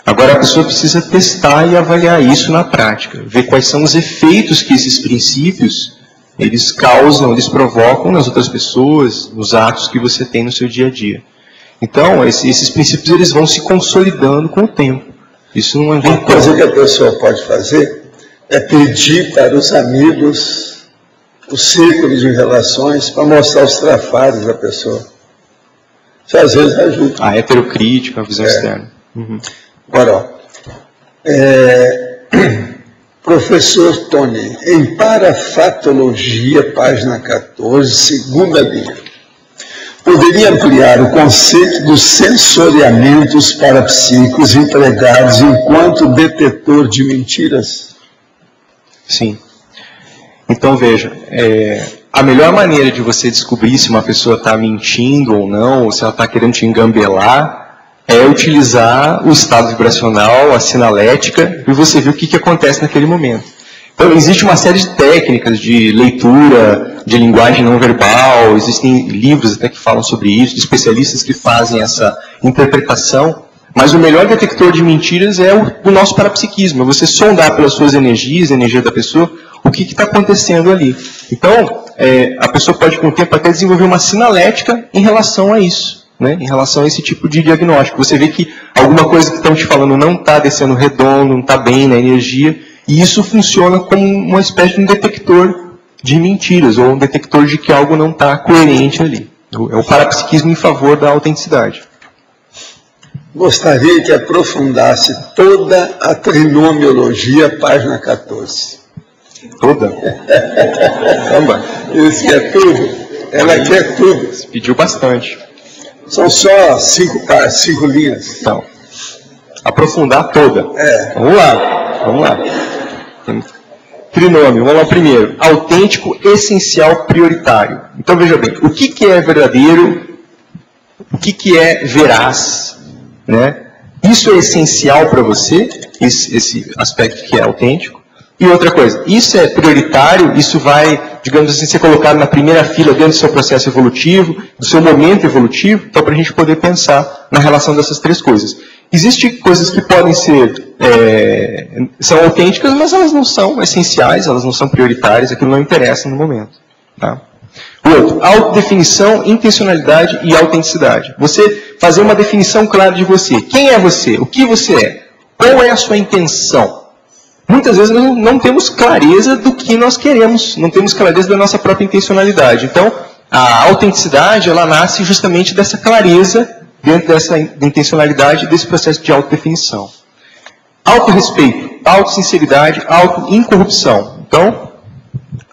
Agora a pessoa precisa testar e avaliar isso na prática, ver quais são os efeitos que esses princípios eles causam, eles provocam nas outras pessoas, nos atos que você tem no seu dia a dia. Então, esses princípios eles vão se consolidando com o tempo. Isso não é uma coisa que a pessoa pode fazer é pedir para os amigos o círculo de relações para mostrar os trafares da pessoa. Isso às vezes ajuda. A heterocrítica, a visão externa. Uhum. Agora, professor Tony, em Parafatologia, página 14, segunda linha, poderia ampliar o conceito dos sensoriamentos parapsíquicos empregados enquanto detetor de mentiras? Sim. Então, veja, a melhor maneira de você descobrir se uma pessoa está mentindo ou não, ou se ela está querendo te engambelar, é utilizar o estado vibracional, a sinalética, e você ver o que acontece naquele momento. Então, existe uma série de técnicas de leitura, de linguagem não verbal, existem livros até que falam sobre isso, de especialistas que fazem essa interpretação, mas o melhor detector de mentiras é o nosso parapsiquismo, é você sondar pelas suas energias, a energia da pessoa, o que está acontecendo ali. Então, a pessoa pode, com o tempo, até desenvolver uma sinalética em relação a isso. Né, em relação a esse tipo de diagnóstico. Você vê que alguma coisa que estão te falando não está descendo redondo, não está bem na energia, e isso funciona como uma espécie de um detector de mentiras, ou um detector de que algo não está coerente ali. É o parapsiquismo em favor da autenticidade. Gostaria que aprofundasse toda a trinomiologia, página 14. Toda? Caramba. Isso que é tudo. Ela quer tudo. Você pediu bastante. São só 5 linhas. Então, aprofundar toda. Vamos lá. Trinômio, vamos lá primeiro. Autêntico, essencial, prioritário. Então veja bem, o que é verdadeiro, o que é veraz, né? Isso é essencial para você, esse aspecto que é autêntico. E outra coisa, isso é prioritário, isso vai, digamos assim, ser colocado na primeira fila dentro do seu processo evolutivo, do seu momento evolutivo, então para a gente poder pensar na relação dessas três coisas. Existem coisas que podem ser, são autênticas, mas elas não são essenciais, elas não são prioritárias, aquilo não interessa no momento. Tá? O outro, autodefinição, intencionalidade e autenticidade. Você fazer uma definição clara de você. Quem é você? O que você é? Qual é a sua intenção? Muitas vezes nós não temos clareza do que nós queremos, não temos clareza da nossa própria intencionalidade. Então, a autenticidade, ela nasce justamente dessa clareza, dentro dessa intencionalidade, desse processo de autodefinição. Autorrespeito, autossinceridade, autoincorrupção. Então,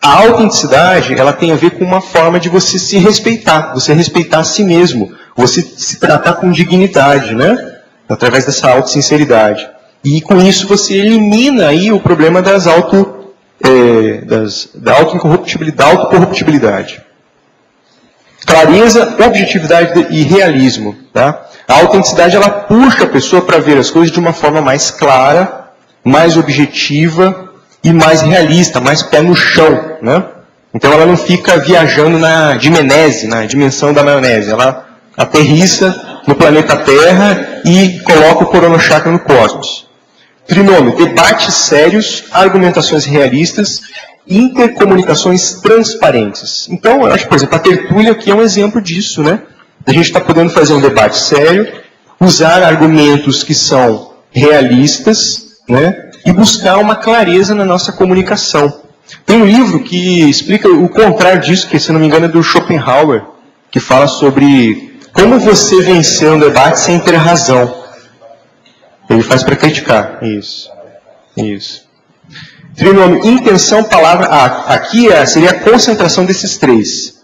a autenticidade, ela tem a ver com uma forma de você se respeitar, você respeitar a si mesmo, você se tratar com dignidade, né? Através dessa autossinceridade. E com isso você elimina aí o problema da autocorruptibilidade. Clareza, objetividade e realismo. Tá? A autenticidade ela puxa a pessoa para ver as coisas de uma forma mais clara, mais objetiva e mais realista, mais pé no chão, né? Então ela não fica viajando na dimenese, na dimensão da maionese. Ela aterrissa no planeta Terra e coloca o coronochakra no cosmos. Trinômio, debates sérios, argumentações realistas, intercomunicações transparentes. Então, eu acho, por exemplo, a tertúlia aqui é um exemplo disso, né? A gente está podendo fazer um debate sério, usar argumentos que são realistas, né? E buscar uma clareza na nossa comunicação. Tem um livro que explica o contrário disso, que, se não me engano, é do Schopenhauer, que fala sobre como você vencer um debate sem ter razão. Ele faz para criticar. Isso. Isso. Trinômio, intenção, palavra. Aqui seria a concentração desses três.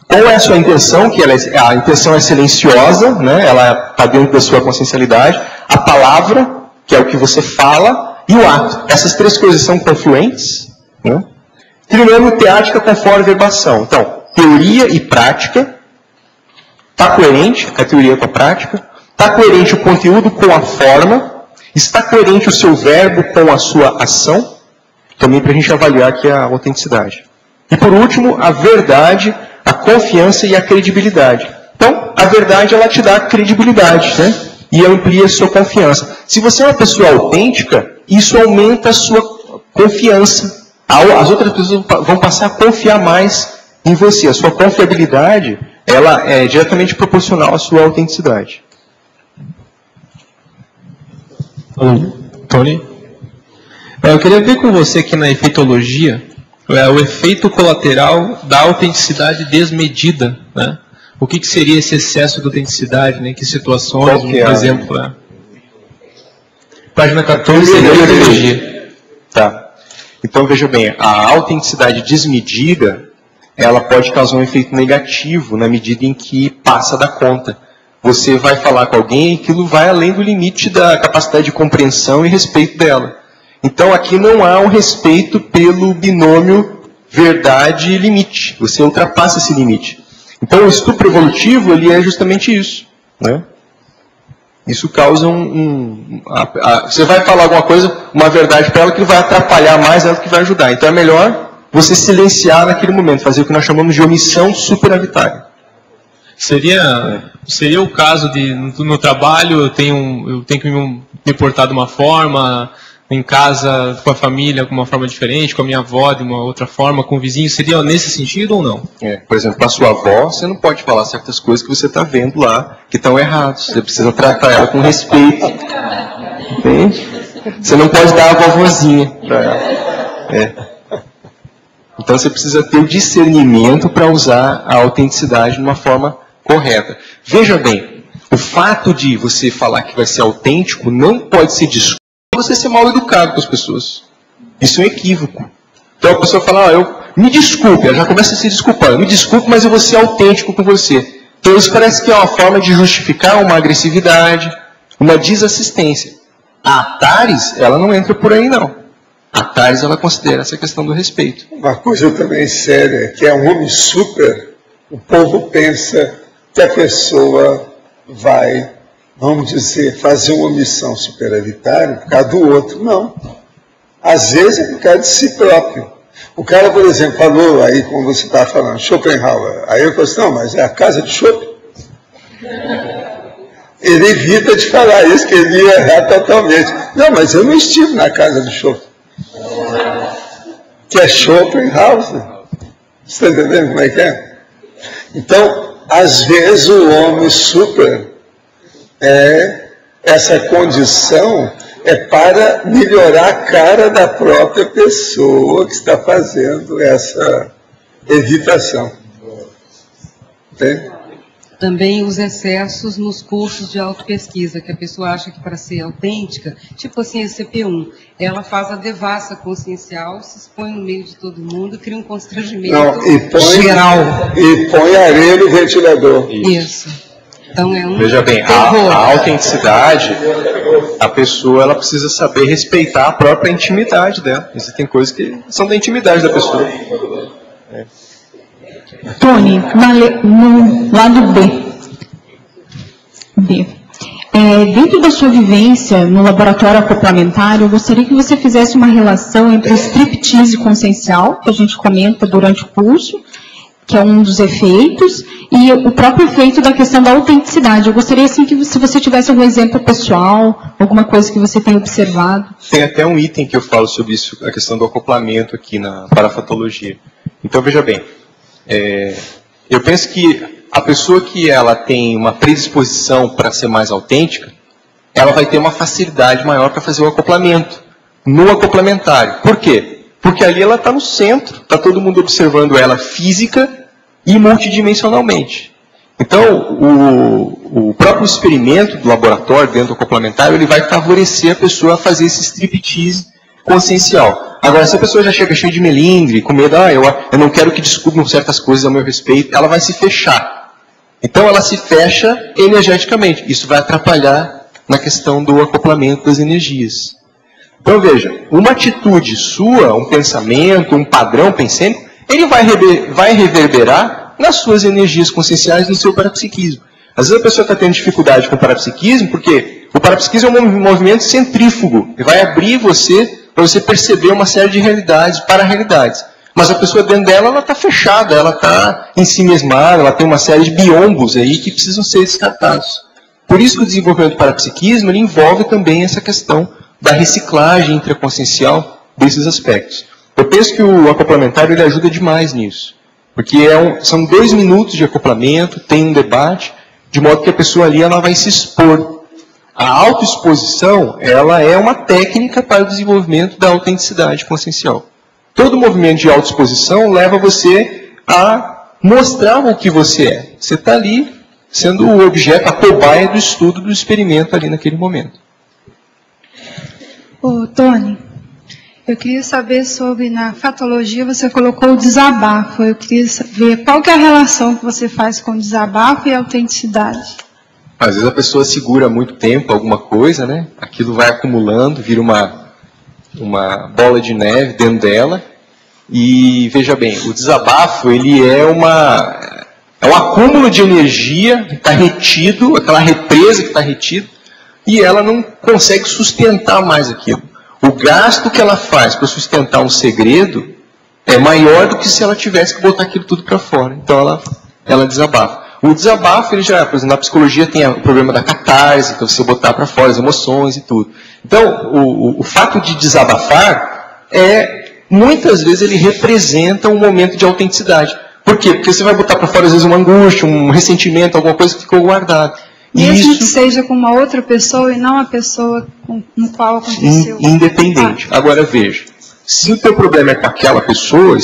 Qual é a sua intenção? Que a intenção é silenciosa, né? Ela está dentro da sua consciencialidade. A palavra, que é o que você fala, e o ato. Essas três coisas são confluentes. Né? Trinômio, teática conforme verbação. Então, teoria e prática. Está coerente a teoria com a prática. Está coerente o conteúdo com a forma. Está coerente o seu verbo com a sua ação. Também para a gente avaliar aqui a autenticidade. E por último, a verdade, a confiança e a credibilidade. Então, a verdade, ela te dá credibilidade, né? E amplia a sua confiança. Se você é uma pessoa autêntica, isso aumenta a sua confiança. As outras pessoas vão passar a confiar mais em você. A sua confiabilidade, ela é diretamente proporcional à sua autenticidade. Tony? Eu queria ver com você aqui na efeitologia o efeito colateral da autenticidade desmedida, né? O que seria esse excesso de autenticidade, né? Que situações, por exemplo, né? Página 14, efeitologia. Tá. Então, veja bem, a autenticidade desmedida, ela pode causar um efeito negativo na medida em que passa da conta. Você vai falar com alguém e aquilo vai além do limite da capacidade de compreensão e respeito dela. Então, aqui não há um respeito pelo binômio verdade e limite. Você ultrapassa esse limite. Então, o estupro evolutivo, ele é justamente isso. Né? Isso causa você vai falar alguma coisa, uma verdade para ela que vai atrapalhar mais ela do que vai ajudar. Então, é melhor você silenciar naquele momento, fazer o que nós chamamos de omissão superavitária. Seria o caso de, no trabalho, eu tenho que me portar de uma forma, em casa, com a família, de uma forma diferente, com a minha avó de uma outra forma, com o vizinho, seria nesse sentido ou não? Por exemplo, com a sua avó, você não pode falar certas coisas que você está vendo lá, que estão erradas. Você precisa tratar ela com respeito. Entende? Você não pode dar a vovozinha para ela. Então você precisa ter o discernimento para usar a autenticidade de uma forma correta. Veja bem, o fato de você falar que vai ser autêntico não pode ser desculpa para você ser mal educado com as pessoas. Isso é um equívoco. Então a pessoa fala, me desculpe, ela já começa a se desculpar. Me desculpe, mas eu vou ser autêntico com você. Então isso parece que é uma forma de justificar uma agressividade, uma desassistência. A Atares, ela não entra por aí não. A Atares, ela considera essa questão do respeito. Uma coisa também séria, que é um homem super, o povo pensa que a pessoa vai, vamos dizer, fazer uma omissão superavitária por causa do outro. Não. Às vezes é por causa de si próprio. O cara, por exemplo, falou aí, como você estava falando, Schopenhauer. Aí eu falei assim, não, mas é a casa de Schopen. Ele evita de falar isso, que ele ia errar totalmente. Não, mas eu não estive na casa de Schopen. Que é Schopenhauer. Você está entendendo como é que é? Então, às vezes o homem super essa condição é para melhorar a cara da própria pessoa que está fazendo essa evitação. Entende? Também os excessos nos cursos de autopesquisa, que a pessoa acha que para ser autêntica, tipo assim, a CP1, ela faz a devassa consciencial, se expõe no meio de todo mundo, cria um constrangimento geral. E põe areia no ventilador. Isso. Então é Veja bem, a autenticidade, a pessoa ela precisa saber respeitar a própria intimidade dela. Existem coisas que são da intimidade da pessoa. Tony, no lado B. Dentro da sua vivência no laboratório acoplamentário, eu gostaria que você fizesse uma relação entre o striptease consciencial, que a gente comenta durante o curso, que é um dos efeitos, e o próprio efeito da questão da autenticidade. Eu gostaria, assim, que se você tivesse algum exemplo pessoal, alguma coisa que você tenha observado. Tem até um item que eu falo sobre isso, a questão do acoplamento aqui na parafatologia. Então, veja bem, eu penso que a pessoa que ela tem uma predisposição para ser mais autêntica, ela vai ter uma facilidade maior para fazer o acoplamento, no acoplamentário. Por quê? Porque ali ela está no centro, está todo mundo observando ela física e multidimensionalmente. Então, o próprio experimento do laboratório dentro do acoplamentário, ele vai favorecer a pessoa a fazer esse striptease consciencial. Agora, se a pessoa já chega cheia de melindre, com medo, eu não quero que descubram certas coisas a meu respeito, ela vai se fechar. Então, ela se fecha energeticamente. Isso vai atrapalhar na questão do acoplamento das energias. Então, veja, uma atitude sua, um pensamento, um padrão pensênico, ele vai reverberar nas suas energias conscienciais, no seu parapsiquismo. Às vezes a pessoa está tendo dificuldade com o parapsiquismo, porque o parapsiquismo é um movimento centrífugo. Ele vai abrir você para você perceber uma série de realidades, para-realidades. Mas a pessoa dentro dela, ela está fechada, ela está em si mesmada, ela tem uma série de biombos aí que precisam ser descartados. Por isso que o desenvolvimento do parapsiquismo ele envolve também essa questão da reciclagem intraconsciencial desses aspectos. Eu penso que o acoplamentário ele ajuda demais nisso. Porque são 2 minutos de acoplamento, tem um debate, de modo que a pessoa ali ela vai se expor. A autoexposição ela é uma técnica para o desenvolvimento da autenticidade consciencial. Todo movimento de autoexposição leva você a mostrar o que você é. Você está ali sendo o objeto, a cobaia do estudo, do experimento ali naquele momento. Ô, Tony, eu queria saber sobre, na fatologia, você colocou o desabafo. Eu queria saber qual que é a relação que você faz com o desabafo e a autenticidade. Às vezes a pessoa segura muito tempo alguma coisa, né? Aquilo vai acumulando, vira uma bola de neve dentro dela. E, veja bem, o desabafo, ele é um acúmulo de energia que está retido, aquela represa que está retida, e ela não consegue sustentar mais aquilo. O gasto que ela faz para sustentar um segredo é maior do que se ela tivesse que botar aquilo tudo para fora. Então ela desabafa. O desabafo, ele já, por exemplo, na psicologia tem o problema da catarse, que é você botar para fora as emoções e tudo. Então, o fato de desabafar muitas vezes ele representa um momento de autenticidade. Por quê? Porque você vai botar para fora, às vezes, uma angústia, um ressentimento, alguma coisa que ficou guardada. Mesmo que seja com uma outra pessoa e não a pessoa no qual aconteceu. Independente. Agora veja, se o teu problema é com aquela pessoa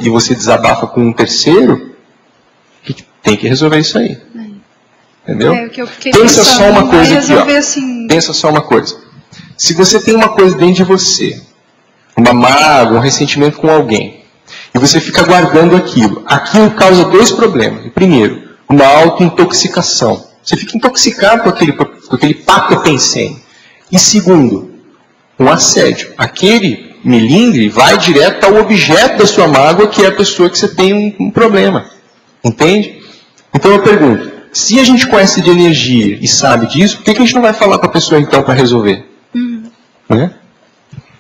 e você desabafa com um terceiro, tem que resolver isso aí. Entendeu? Pensa só uma coisa aqui, ó. Assim... Pensa só uma coisa. Se você tem uma coisa dentro de você, uma mágoa, um ressentimento com alguém, e você fica guardando aquilo causa 2 problemas. Primeiro, uma auto-intoxicação. Você fica intoxicado com aquele pato pensênico. E segundo, um assédio. Aquele melindre vai direto ao objeto da sua mágoa, que é a pessoa que você tem um problema. Entende? Então eu pergunto, se a gente conhece de energia e sabe disso, por que a gente não vai falar com a pessoa então para resolver? Né?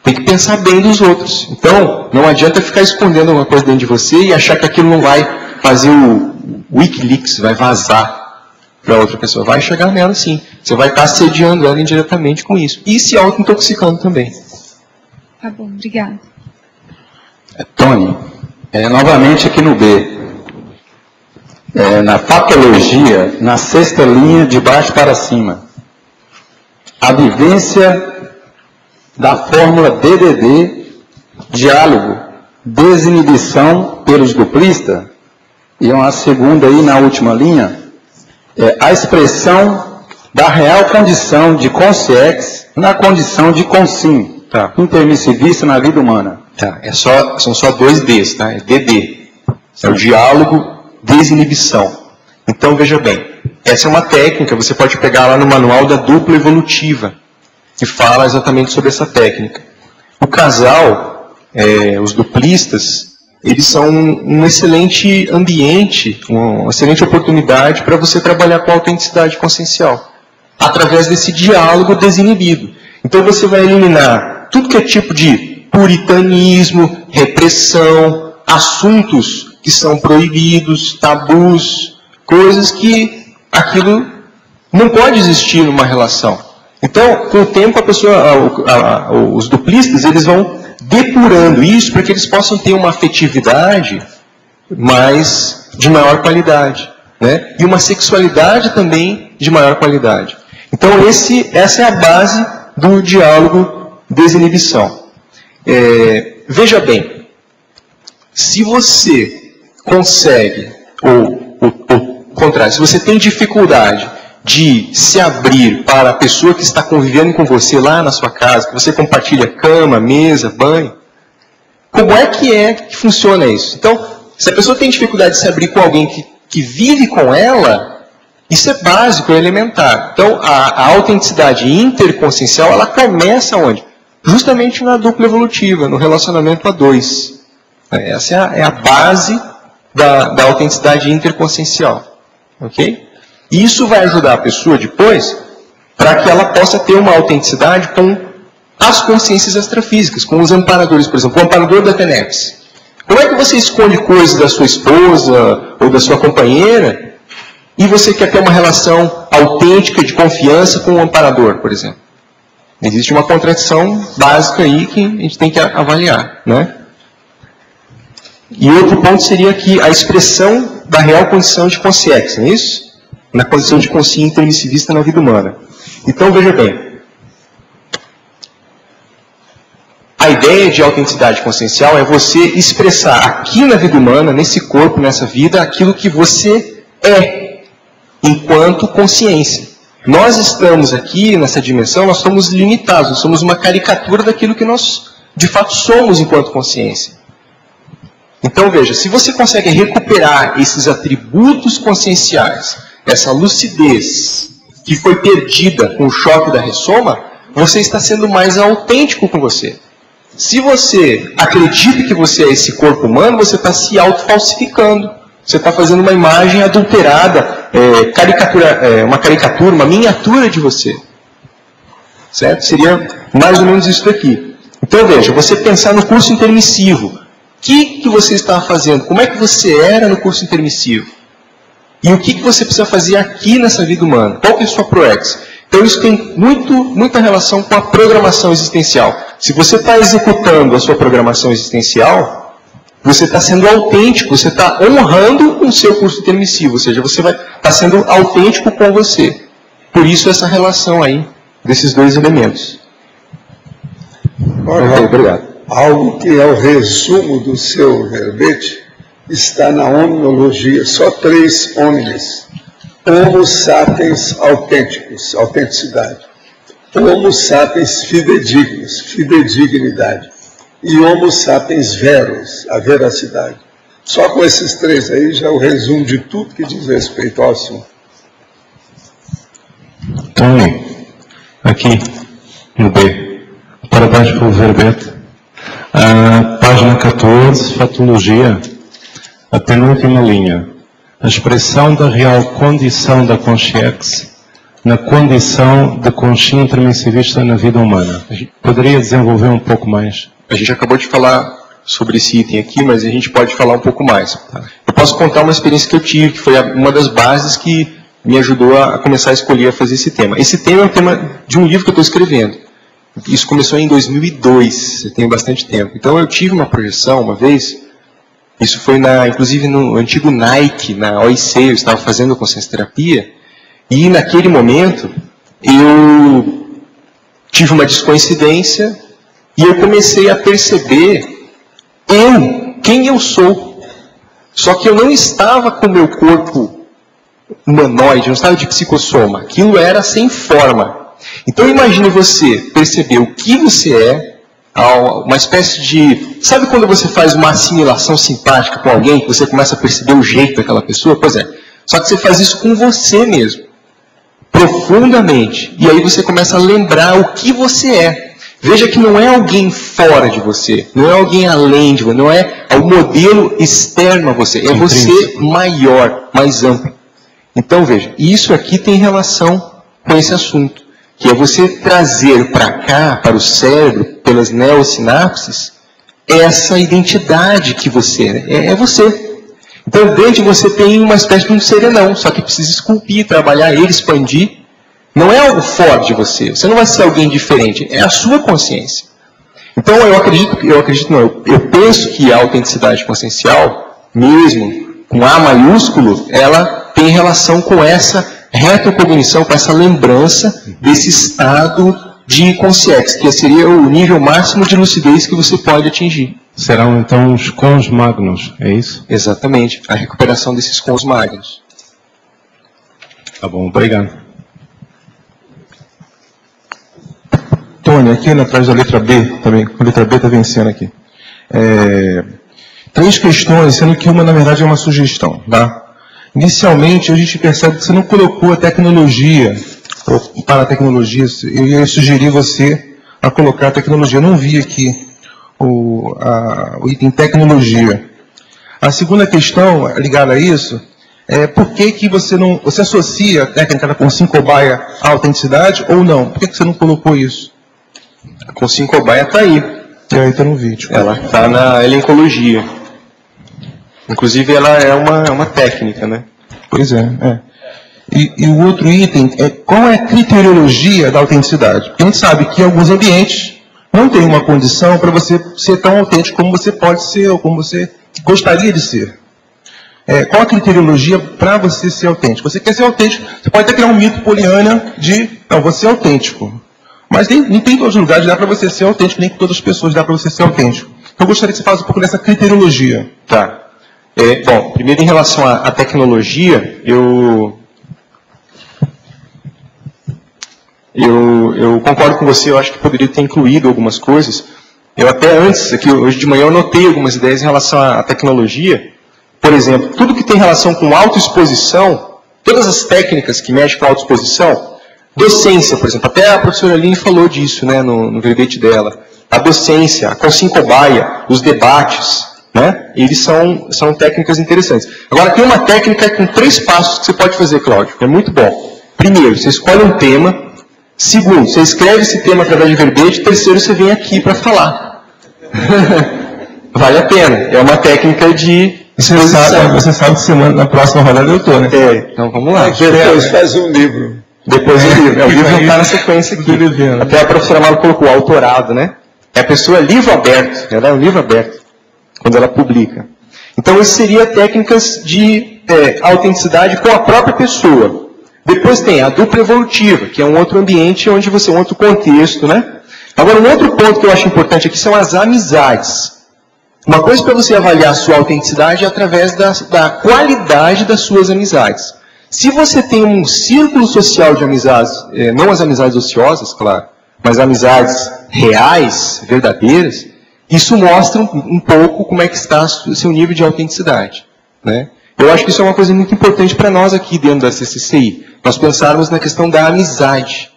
Tem que pensar bem dos outros. Então, não adianta ficar escondendo alguma coisa dentro de você e achar que aquilo não vai fazer o Wikileaks, vai vazar para outra pessoa. Vai chegar nela sim. Você vai estar assediando ela indiretamente com isso. E se auto-intoxicando também. Tá bom, obrigada. Tony, novamente aqui no B. Na patologia, na 6ª linha, de baixo para cima. A vivência da fórmula DDD, diálogo, desinibição pelos duplistas, e uma segunda aí na última linha, a expressão da real condição de consciex na condição de consim, intermissivista na vida humana. São só 2 Ds, tá? É DD. É o diálogo, desinibição. Então, veja bem, essa é uma técnica, você pode pegar lá no manual da dupla evolutiva, que fala exatamente sobre essa técnica. O casal, os duplistas, eles são um excelente ambiente, uma excelente oportunidade para você trabalhar com a autenticidade consciencial. através desse diálogo desinibido. Então você vai eliminar tudo que é tipo de puritanismo, repressão, assuntos que são proibidos, tabus, coisas que aquilo não pode existir numa relação. Então, com o tempo, a pessoa, os duplistas, eles vão depurando isso para que eles possam ter uma afetividade de maior qualidade, né? E uma sexualidade também de maior qualidade. Então, essa é a base do diálogo desinibição. Veja bem, se você consegue, ou contrário, se você tem dificuldade de se abrir para a pessoa que está convivendo com você lá na sua casa, que você compartilha cama, mesa, banho, como é que funciona isso? Então, se a pessoa tem dificuldade de se abrir com alguém que vive com ela, isso é básico, é elementar. Então, a autenticidade interconsciencial, ela começa onde? Justamente na dupla evolutiva, no relacionamento a dois. Essa é a base da autenticidade interconsciencial. Ok? E isso vai ajudar a pessoa depois para que ela possa ter uma autenticidade com as consciências extrafísicas, com os amparadores, por exemplo, o amparador da TENEPS. Como é que você esconde coisas da sua esposa ou da sua companheira e você quer ter uma relação autêntica de confiança com o amparador, por exemplo? Existe uma contradição básica aí que a gente tem que avaliar, né? E outro ponto seria que a expressão da real condição de consciência, não é isso? Na condição de consciência intermissivista na vida humana. Então, veja bem. A ideia de autenticidade consciencial é você expressar aqui na vida humana, nesse corpo, nessa vida, aquilo que você é, enquanto consciência. Nós estamos aqui, nessa dimensão, nós somos limitados, nós somos uma caricatura daquilo que nós, de fato, somos enquanto consciência. Então, veja, se você consegue recuperar esses atributos conscienciais, essa lucidez que foi perdida com o choque da ressoma, você está sendo mais autêntico com você. Se você acredita que você é esse corpo humano, você está se auto-falsificando. Você está fazendo uma imagem adulterada, uma caricatura, uma miniatura de você. Certo? Seria mais ou menos isso daqui. Então veja, você pensar no curso intermissivo. O que você estava fazendo? Como é que você era no curso intermissivo? E o que você precisa fazer aqui nessa vida humana? Qual que é a sua proex? Então isso tem muita relação com a programação existencial. Se você está executando a sua programação existencial, você está sendo autêntico, você está honrando o seu curso intermissivo, ou seja, você vai estar sendo autêntico com você. Por isso essa relação aí, desses dois elementos. Ora, obrigado. Algo que é o resumo do seu verbete está na hominologia, só 3 homines. Homo sapiens autênticos, autenticidade. Homo sapiens fidedignos, fidedignidade. E Homo sapiens veros, a veracidade. Só com esses 3 aí já é o resumo de tudo que diz respeito ao assunto. Tony, aqui no B, parabéns pelo verbete. Página 14, fatologia, a penúltima linha. A expressão da real condição da consciência na condição de consciência intermissivista na vida humana. Poderia desenvolver um pouco mais? A gente acabou de falar sobre esse item aqui, mas a gente pode falar um pouco mais. Eu posso contar uma experiência que eu tive, que foi uma das bases que me ajudou a começar a escolher a fazer esse tema. Esse tema é um tema de um livro que eu estou escrevendo. Isso começou em 2002, eu tenho bastante tempo. Então eu tive uma projeção uma vez, isso foi inclusive no antigo Nike, na OIC, eu estava fazendo consciência terapia, e naquele momento eu tive uma descoincidência e eu comecei a perceber quem eu sou. Só que eu não estava com o meu corpo humanoide, não estava de psicossoma, aquilo era sem forma. Então imagine você perceber o que você é, uma espécie de... Sabe quando você faz uma assimilação simpática com alguém, que você começa a perceber o jeito daquela pessoa? Pois é, só que você faz isso com você mesmo, profundamente. E aí você começa a lembrar o que você é. Veja que não é alguém fora de você, não é alguém além de você, não é o modelo externo a você, é você maior, mais amplo. Então veja, isso aqui tem relação com esse assunto, que é você trazer para cá, para o cérebro, pelas neossinapses, essa identidade que você é você. Então, dentro de você tem uma espécie de um serenão, só que precisa esculpir, trabalhar ele, expandir. Não é algo fora de você. Você não vai ser alguém diferente. É a sua consciência. Então, eu penso que a autenticidade consciencial, mesmo com A maiúsculo, ela tem relação com essa retrocognição, com essa lembrança desse estado de consciência, que seria o nível máximo de lucidez que você pode atingir. Serão então os cons magnos, é isso? Exatamente, a recuperação desses cons magnos. Tá bom, obrigado. Tony, aqui atrás da letra B, também, a letra B está vencendo aqui. 3 questões, sendo que uma, na verdade, é uma sugestão. Tá? Inicialmente, a gente percebe que você não colocou a tecnologia, ou para a tecnologia, eu ia sugerir você a colocar a tecnologia. Eu não vi aqui o item tecnologia. A segunda questão, ligada a isso, é por que você associa a técnica com Consim-Cobaia à autenticidade ou não? Por que você não colocou isso? A Consim-Cobaia está aí. Está no vídeo. Ela está na elencologia. Inclusive, ela é uma técnica, né? Pois é. E o outro item é qual é a criteriologia da autenticidade? Porque a gente sabe que em alguns ambientes não tem uma condição para você ser tão autêntico como você pode ser ou como você gostaria de ser. Qual a criteriologia para você ser autêntico? Você quer ser autêntico, você pode até criar um mito poliana de, não, você é autêntico. Mas nem tem em todos os lugares dá para você ser autêntico, nem com todas as pessoas dá para você ser autêntico. Então eu gostaria que você falasse um pouco dessa criteriologia. Tá. Bom, primeiro em relação à tecnologia, eu concordo com você, eu acho que poderia ter incluído algumas coisas. Eu até antes, aqui, hoje de manhã, eu notei algumas ideias em relação à tecnologia. Por exemplo, tudo que tem relação com autoexposição, todas as técnicas que mexem com autoexposição, docência, por exemplo, até a professora Aline falou disso, né, no verbete dela. A docência, a Consim-Cobaia, os debates, né, eles são técnicas interessantes. Agora, tem uma técnica com 3 passos que você pode fazer, Cláudio, que é muito bom. Primeiro, você escolhe um tema. Segundo, você escreve esse tema através de verbete. Terceiro, você vem aqui para falar. Vale a pena. É uma técnica de exposição. Você sabe que semana, na próxima rodada eu estou, né? Então vamos lá. Depois faz um livro. Depois o livro. O livro não está na sequência aqui. Até a professora Malu colocou o autorado, né? É a pessoa livro aberto. Ela é um livro aberto. Quando ela publica. Então, isso seria técnicas de autenticidade com a própria pessoa. Depois tem a dupla evolutiva, que é um outro ambiente onde um outro contexto, né? Agora, um outro ponto que eu acho importante aqui são as amizades. Uma coisa para você avaliar a sua autenticidade é através da qualidade das suas amizades. Se você tem um círculo social de amizades, não as amizades ociosas, claro, mas amizades reais, verdadeiras, isso mostra um pouco como é que está o seu nível de autenticidade, né? Eu acho que isso é uma coisa muito importante para nós aqui dentro da CCCI. Nós pensarmos na questão da amizade.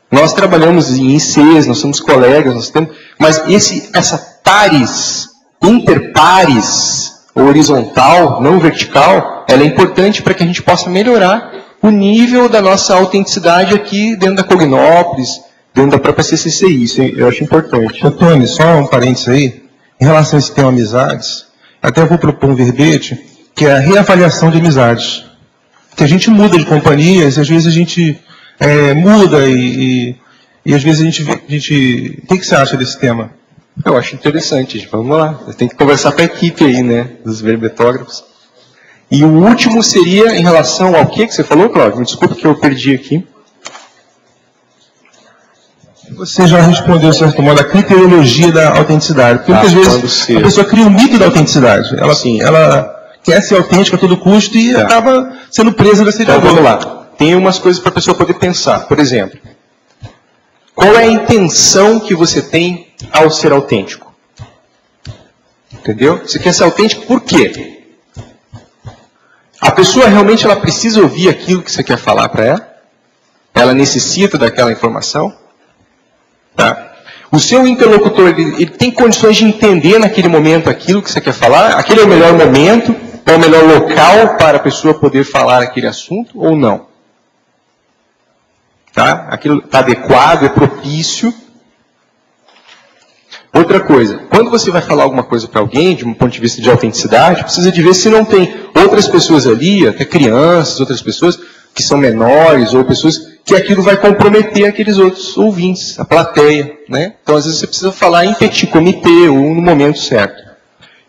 Nós trabalhamos em ICs, nós somos colegas, mas essa pares, interpares, horizontal, não vertical, ela é importante para que a gente possa melhorar o nível da nossa autenticidade aqui dentro da Cognópolis, dentro da própria CCCI. Isso eu acho importante. Tony, só um parênteses aí. Em relação a esse tema amizades, até vou propor um verbete, que é a reavaliação de amizades. Que a gente muda de companhias, às vezes a gente muda e às vezes a gente... O que você acha desse tema? Eu acho interessante, gente. Vamos lá. Tem que conversar com a equipe aí, né? Dos verbetógrafos. E o último seria em relação ao que você falou, Cláudio? Me desculpa que eu perdi aqui. Você já respondeu, de certo modo, a criteriologia da autenticidade. Porque muitas vezes a pessoa cria um mito da autenticidade. Ela quer ser autêntica a todo custo e acaba sendo presa dessa ideia. Então vamos lá. Tem umas coisas para a pessoa poder pensar. Por exemplo, qual é a intenção que você tem ao ser autêntico? Entendeu? Você quer ser autêntico por quê? A pessoa realmente ela precisa ouvir aquilo que você quer falar para ela? Ela necessita daquela informação? Tá? O seu interlocutor ele tem condições de entender naquele momento aquilo que você quer falar? Aquele é o melhor momento? É o melhor local para a pessoa poder falar aquele assunto ou não? Tá? Aquilo está adequado, é propício. Outra coisa, quando você vai falar alguma coisa para alguém, de um ponto de vista de autenticidade, precisa de ver se não tem outras pessoas ali, até crianças, outras pessoas que são menores, ou pessoas que aquilo vai comprometer aqueles outros ouvintes, a plateia, né? Então, às vezes, você precisa falar em petit comité, ou no momento certo.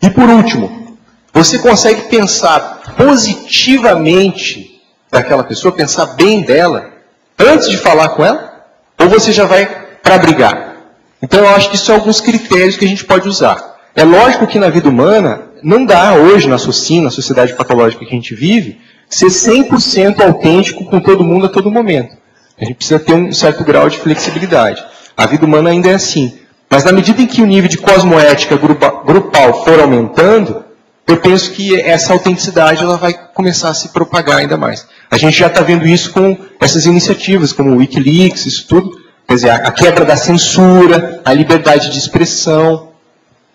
E, por último, você consegue pensar positivamente daquela pessoa, pensar bem dela, antes de falar com ela? Ou você já vai para brigar? Então, eu acho que isso são alguns critérios que a gente pode usar. É lógico que na vida humana, não dá hoje, na sociedade patológica que a gente vive, ser 100% autêntico com todo mundo a todo momento. A gente precisa ter um certo grau de flexibilidade. A vida humana ainda é assim. Mas na medida em que o nível de cosmoética grupal for aumentando, eu penso que essa autenticidade ela vai começar a se propagar ainda mais. A gente já está vendo isso com essas iniciativas, como o Wikileaks, isso tudo. Quer dizer, a quebra da censura, a liberdade de expressão.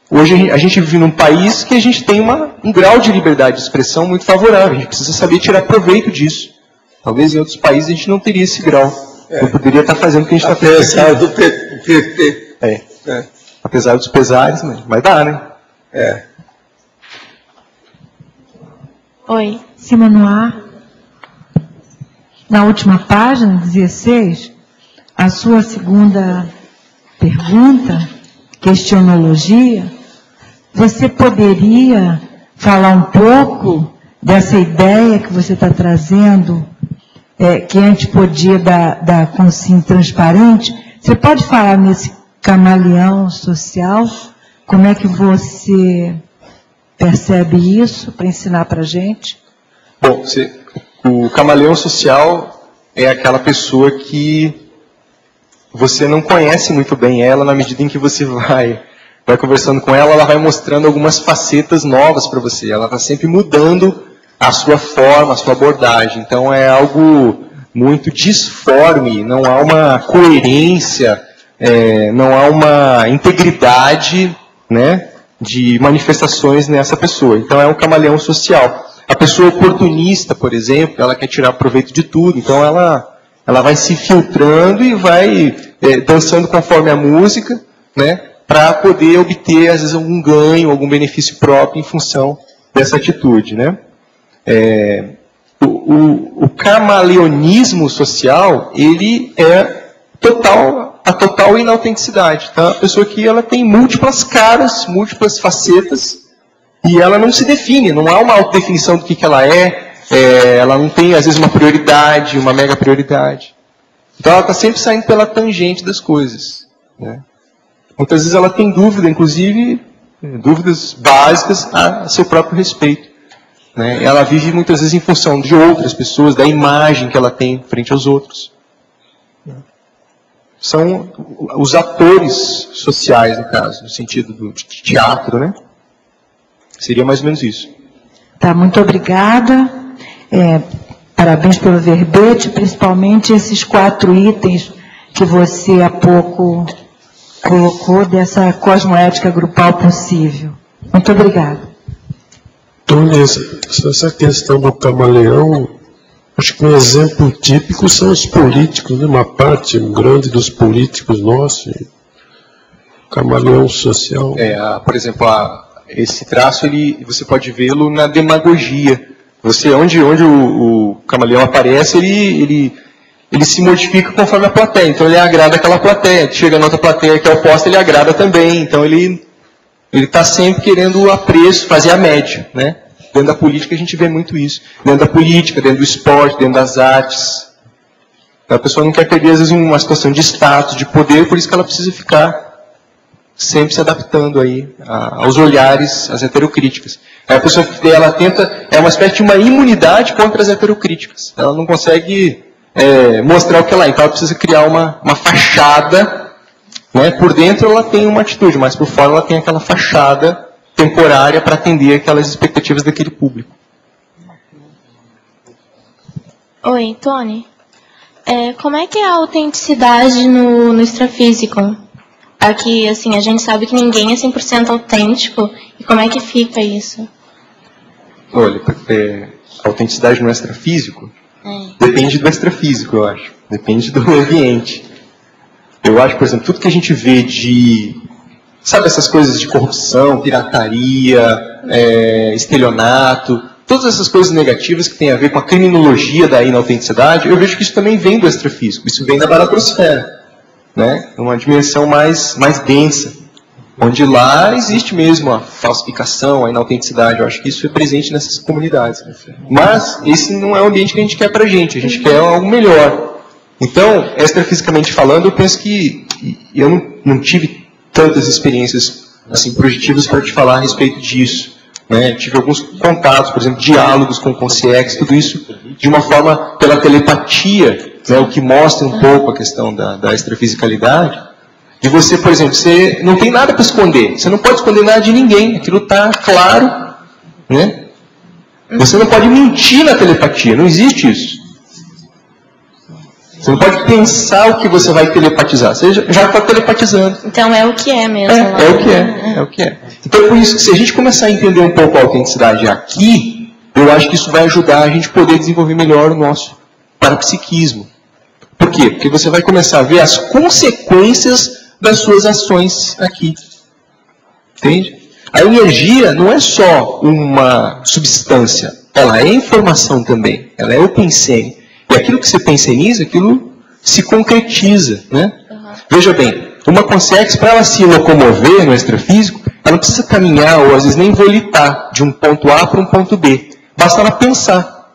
Hoje a gente vive num país que a gente tem um grau de liberdade de expressão muito favorável. A gente precisa saber tirar proveito disso. Talvez em outros países a gente não teria esse grau. Eu poderia estar fazendo o que a gente está fazendo. Apesar do PT. Apesar dos pesares, mas dá, né? Oi. Simanoá, na última página, 16, a sua segunda pergunta, questionologia, você poderia falar um pouco dessa ideia que você está trazendo, que é antipodia da consciência transparente? Você pode falar nesse camaleão social? Como é que você percebe isso para ensinar para a gente? Bom, o camaleão social é aquela pessoa que você não conhece muito bem ela, na medida em que você vai conversando com ela, ela vai mostrando algumas facetas novas para você. Ela está sempre mudando a sua forma, a sua abordagem. Então é algo muito disforme, não há uma coerência, não há uma integridade, né, de manifestações nessa pessoa. Então é um camaleão social. A pessoa oportunista, por exemplo, ela quer tirar proveito de tudo, então ela vai se filtrando e vai dançando conforme a música, né, para poder obter, às vezes, algum ganho, algum benefício próprio em função dessa atitude, né? O camaleonismo social, ele é a total inautenticidade. Tá? A pessoa que ela tem múltiplas caras, múltiplas facetas, e ela não se define, não há uma autodefinição do que ela ela não tem, às vezes, uma prioridade, uma mega prioridade. Então ela está sempre saindo pela tangente das coisas. Né? Muitas vezes ela tem dúvida, inclusive, dúvidas básicas a seu próprio respeito. Né? Ela vive muitas vezes em função de outras pessoas, da imagem que ela tem frente aos outros. São os atores sociais, no caso, no sentido do teatro, né? Seria mais ou menos isso. Tá, muito obrigada. Parabéns pelo verbete, principalmente esses 4 itens que você há pouco colocou dessa cosmoética grupal possível. Muito obrigada. Tony, essa questão do camaleão, acho que um exemplo típico são os políticos, né? Uma parte grande dos políticos nossos, camaleão social. Por exemplo, esse traço você pode vê-lo na demagogia. Onde o camaleão aparece, ele se modifica conforme a plateia. Então ele agrada aquela plateia. Chega na outra plateia que é oposta, ele agrada também. Então ele está sempre querendo o apreço, fazer a média. Né? Dentro da política a gente vê muito isso. Dentro da política, dentro do esporte, dentro das artes. Então, a pessoa não quer perder, às vezes, uma situação de status, de poder, por isso que ela precisa ficar sempre se adaptando aí aos olhares, às heterocríticas. A pessoa ela tenta, uma espécie de uma imunidade contra as heterocríticas. Ela não consegue mostrar o que ela é. Então ela precisa criar uma fachada, né? Por dentro ela tem uma atitude, mas por fora ela tem aquela fachada temporária para atender aquelas expectativas daquele público. Oi, Tony. Como é que é a autenticidade no extrafísico? Aqui, assim, a gente sabe que ninguém é 100% autêntico. E como é que fica isso? Olha, a autenticidade no extrafísico depende do extrafísico, eu acho. Depende do ambiente. Eu acho, por exemplo, tudo que a gente vê de, sabe, essas coisas de corrupção, pirataria, estelionato, todas essas coisas negativas que têm a ver com a criminologia da inautenticidade, eu vejo que isso também vem do extrafísico, isso vem da baratrosfera, né? Uma dimensão mais densa, onde lá existe mesmo a falsificação, a inautenticidade. Eu acho que isso é presente nessas comunidades. Mas esse não é o ambiente que a gente quer pra gente, a gente quer algo melhor. Então, extrafisicamente falando, eu penso que eu não tive tantas experiências assim, projetivas para te falar a respeito disso. Né? Tive alguns contatos, por exemplo, diálogos com consciência, tudo isso de uma forma pela telepatia, né, o que mostra um pouco a questão da extrafisicalidade. De você, por exemplo, você não tem nada para esconder. Você não pode esconder nada de ninguém. Aquilo está claro. Né? Você não pode mentir na telepatia. Não existe isso. Você não pode pensar o que você vai telepatizar. Você já está telepatizando. Então é o que é mesmo. É o que é. É o que é. Então, por isso, se a gente começar a entender um pouco a autenticidade aqui, eu acho que isso vai ajudar a gente poder desenvolver melhor o nosso parapsiquismo. Por quê? Porque você vai começar a ver as consequências das suas ações aqui. Entende? A energia não é só uma substância, ela é informação também, ela é o pensene. E aquilo que você penseniza, aquilo se concretiza. Né? Veja bem, uma consciência, para ela se locomover no extrafísico, ela não precisa caminhar ou às vezes nem volitar de um ponto A para um ponto B. Basta ela pensar.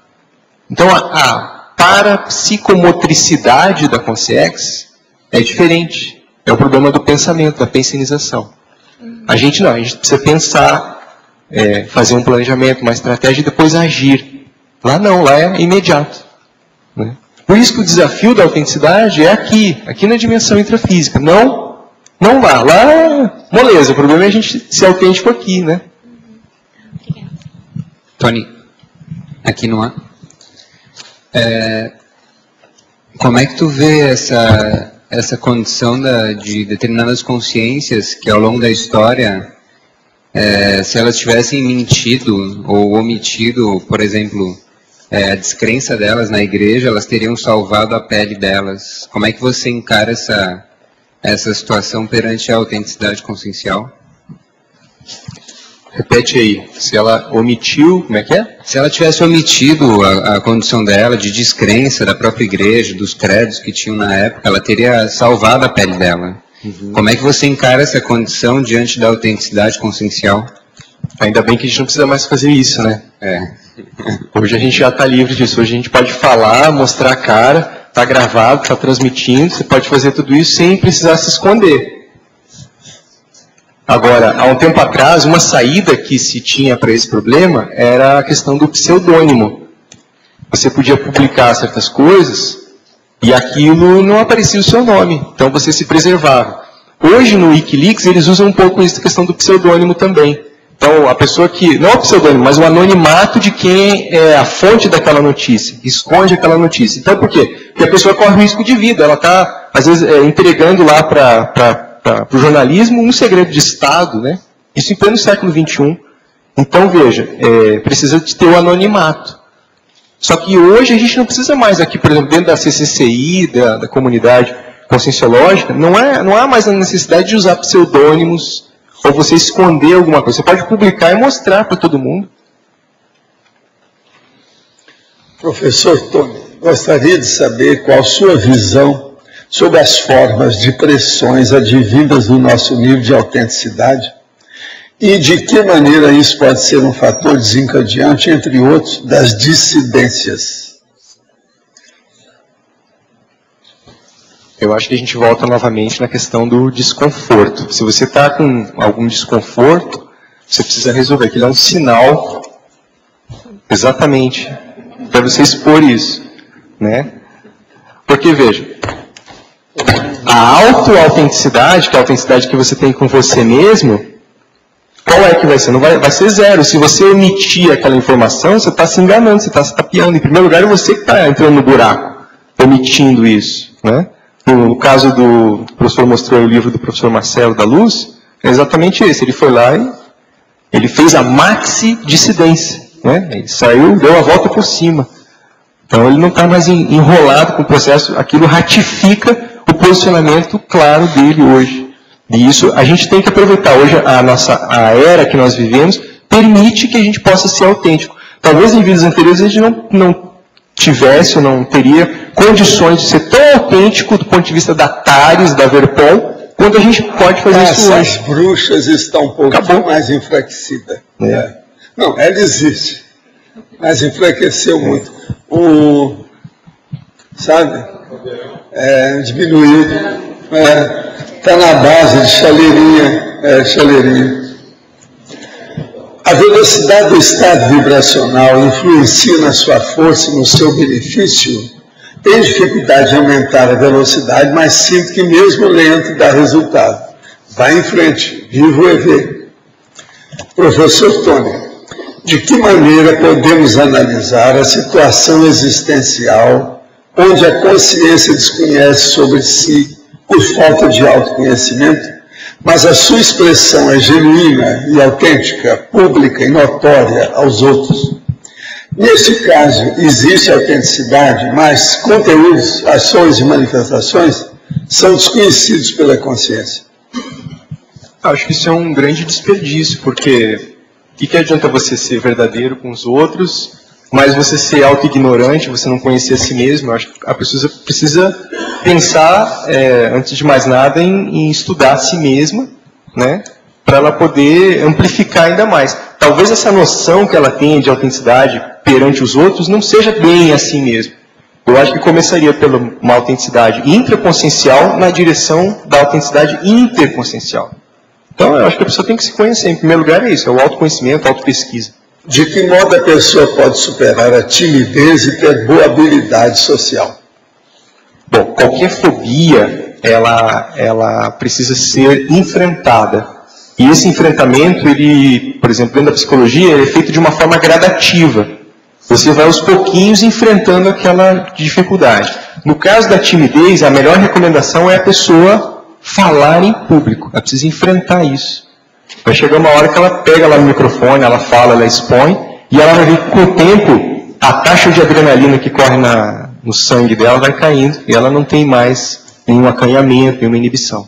Então a parapsicomotricidade da consciência é diferente. É o problema do pensamento, da pensenização. A gente não, a gente precisa pensar, fazer um planejamento, uma estratégia e depois agir. Lá não, lá é imediato. Né? Por isso que o desafio da autenticidade é aqui na dimensão intrafísica, não lá. Lá é moleza, o problema é a gente ser autêntico aqui, né? Tony, aqui no ar. Como é que tu vê essa condição de determinadas consciências que ao longo da história, se elas tivessem mentido ou omitido, por exemplo, a descrença delas na igreja, elas teriam salvado a pele delas. Como é que você encara essa situação perante a autenticidade consciencial? Repete aí, se ela omitiu, como é que é? Se ela tivesse omitido a condição dela de descrença da própria igreja, dos credos que tinham na época, ela teria salvado a pele dela. Como é que você encara essa condição diante da autenticidade consciencial? Ainda bem que a gente não precisa mais fazer isso, né? Hoje a gente já está livre disso, hoje a gente pode falar, mostrar a cara, está gravado, está transmitindo, você pode fazer tudo isso sem precisar se esconder. Agora, há um tempo atrás, uma saída que se tinha para esse problema era a questão do pseudônimo. Você podia publicar certas coisas e aquilo não aparecia o seu nome, então você se preservava. Hoje no Wikileaks eles usam um pouco essa questão do pseudônimo também. Então a pessoa que, não é o pseudônimo, mas o anonimato de quem é a fonte daquela notícia, esconde aquela notícia. Então por quê? Porque a pessoa corre risco de vida, ela está às vezes entregando lá para o jornalismo um segredo de Estado, né? Isso em pleno século XXI. Então, veja, precisa de ter o anonimato. Só que hoje a gente não precisa mais aqui, por exemplo, dentro da CCCI, da comunidade conscienciológica, não há mais a necessidade de usar pseudônimos ou você esconder alguma coisa. Você pode publicar e mostrar para todo mundo. Professor Tony, gostaria de saber qual a sua visão sobre as formas de pressões advindas do nosso nível de autenticidade e de que maneira isso pode ser um fator desencadeante, entre outros, das dissidências. Eu acho que a gente volta novamente na questão do desconforto. Se você está com algum desconforto, você precisa resolver. Aquilo é um sinal, exatamente, para você expor isso. Né? Porque, veja, a auto-autenticidade, que é a autenticidade que você tem com você mesmo, qual é que vai ser? Não vai ser zero. Se você omitir aquela informação, você está se enganando, você está se tapeando. Em primeiro lugar, é você que está entrando no buraco, omitindo isso. Né? No caso o professor mostrou o livro do professor Marcelo da Luz, é exatamente esse. Ele foi lá e ele fez a maxi-dissidência. Né? Ele saiu, deu a volta por cima. Então ele não está mais enrolado com o processo, aquilo ratifica o posicionamento claro dele hoje. E isso a gente tem que aproveitar. Hoje a era que nós vivemos permite que a gente possa ser autêntico. Talvez em vidas anteriores a gente não tivesse ou não teria condições de ser tão autêntico do ponto de vista da TARES, da Verpol, quanto a gente pode fazer isso hoje. As bruxas estão um pouco mais enfraquecidas. Não, ela existe, mas enfraqueceu muito. Sabe? Diminuiu. Está na base de chaleirinha. A velocidade do estado vibracional influencia na sua força e no seu benefício. Tem dificuldade de aumentar a velocidade, mas sinto que mesmo lento dá resultado. Vai em frente, viva o EV. Professor Tony, de que maneira podemos analisar a situação existencial onde a consciência desconhece sobre si por falta de autoconhecimento, mas a sua expressão é genuína e autêntica, pública e notória aos outros? Neste caso, existe autenticidade, mas conteúdos, ações e manifestações são desconhecidos pela consciência. Acho que isso é um grande desperdício, porque o que adianta você ser verdadeiro com os outros, mas você ser auto-ignorante, você não conhecer a si mesmo? Eu acho que a pessoa precisa pensar, antes de mais nada, em estudar a si mesma, né, para ela poder amplificar ainda mais. Talvez essa noção que ela tem de autenticidade perante os outros não seja bem assim mesmo. Eu acho que começaria pela uma autenticidade intraconsciencial na direção da autenticidade interconsciencial. Então, eu acho que a pessoa tem que se conhecer. Em primeiro lugar é isso, é o autoconhecimento, a autopesquisa. De que modo a pessoa pode superar a timidez e ter boa habilidade social? Bom, qualquer fobia, ela precisa ser enfrentada. E esse enfrentamento, ele, por exemplo, dentro da psicologia, ele é feito de uma forma gradativa. Você vai aos pouquinhos enfrentando aquela dificuldade. No caso da timidez, a melhor recomendação é a pessoa falar em público. Ela precisa enfrentar isso. Vai chegar uma hora que ela pega lá no microfone, ela fala, ela expõe, e ela vai ver que com o tempo, a taxa de adrenalina que corre no sangue dela vai caindo, e ela não tem mais nenhum acanhamento, nenhuma inibição.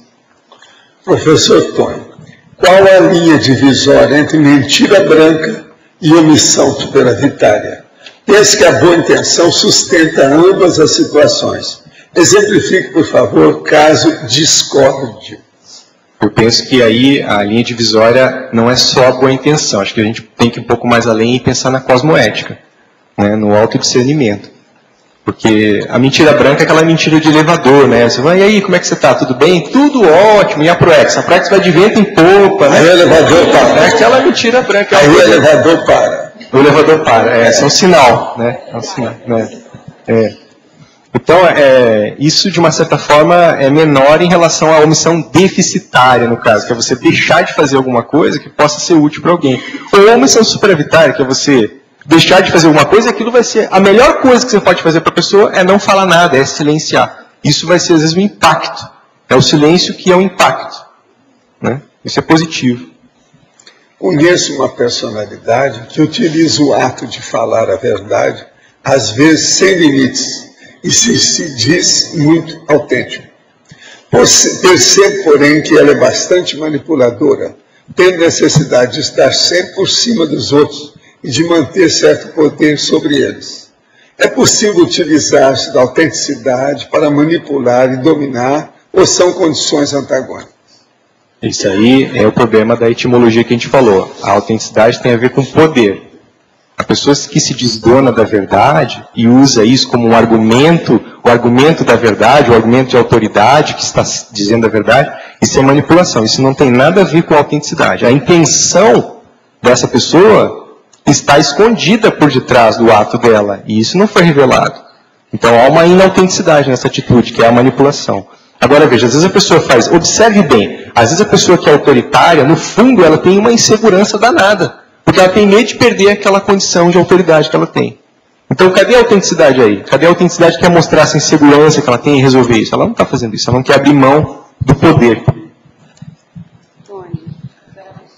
Professor Tony, qual a linha divisória entre mentira branca e omissão superavitária? Pense que a boa intenção sustenta ambas as situações. Exemplifique, por favor, caso discorde. Eu penso que aí a linha divisória não é só a boa intenção. Acho que a gente tem que ir um pouco mais além e pensar na cosmoética, né, no autodiscernimento. Porque a mentira branca é aquela mentira de elevador, né? Você vai, e aí, como é que você está? Tudo bem? Tudo ótimo. E a Proex? A Proex vai de vento em popa, né? Aí o elevador para. É aquela mentira branca. Aí o elevador para. O elevador para. Isso é um sinal, né? É um sinal, né? Então, isso de uma certa forma é menor em relação à omissão deficitária, no caso, que é você deixar de fazer alguma coisa que possa ser útil para alguém. Ou a omissão superavitária, que é você deixar de fazer alguma coisa, aquilo vai ser a melhor coisa que você pode fazer para a pessoa é não falar nada, é silenciar. Isso vai ser, às vezes, um impacto. É o silêncio que é o impacto, né? Isso é positivo. Conheço uma personalidade que utiliza o ato de falar a verdade, às vezes sem limites, e se diz muito autêntico. Percebo, porém, que ela é bastante manipuladora, tendo necessidade de estar sempre por cima dos outros e de manter certo poder sobre eles. É possível utilizar-se da autenticidade para manipular e dominar, ou são condições antagônicas? Isso aí é o problema da etimologia que a gente falou. A autenticidade tem a ver com poder. A pessoa que se diz dona da verdade e usa isso como um argumento, o argumento da verdade, o argumento de autoridade que está dizendo a verdade, isso é manipulação. Isso não tem nada a ver com a autenticidade. A intenção dessa pessoa está escondida por detrás do ato dela, e isso não foi revelado. Então há uma inautenticidade nessa atitude, que é a manipulação. Agora veja, às vezes a pessoa faz, observe bem, às vezes a pessoa que é autoritária, no fundo ela tem uma insegurança danada, porque ela tem medo de perder aquela condição de autoridade que ela tem. Então cadê a autenticidade aí? Cadê a autenticidade que quer mostrar essa insegurança que ela tem em resolver isso? Ela não está fazendo isso, ela não quer abrir mão do poder.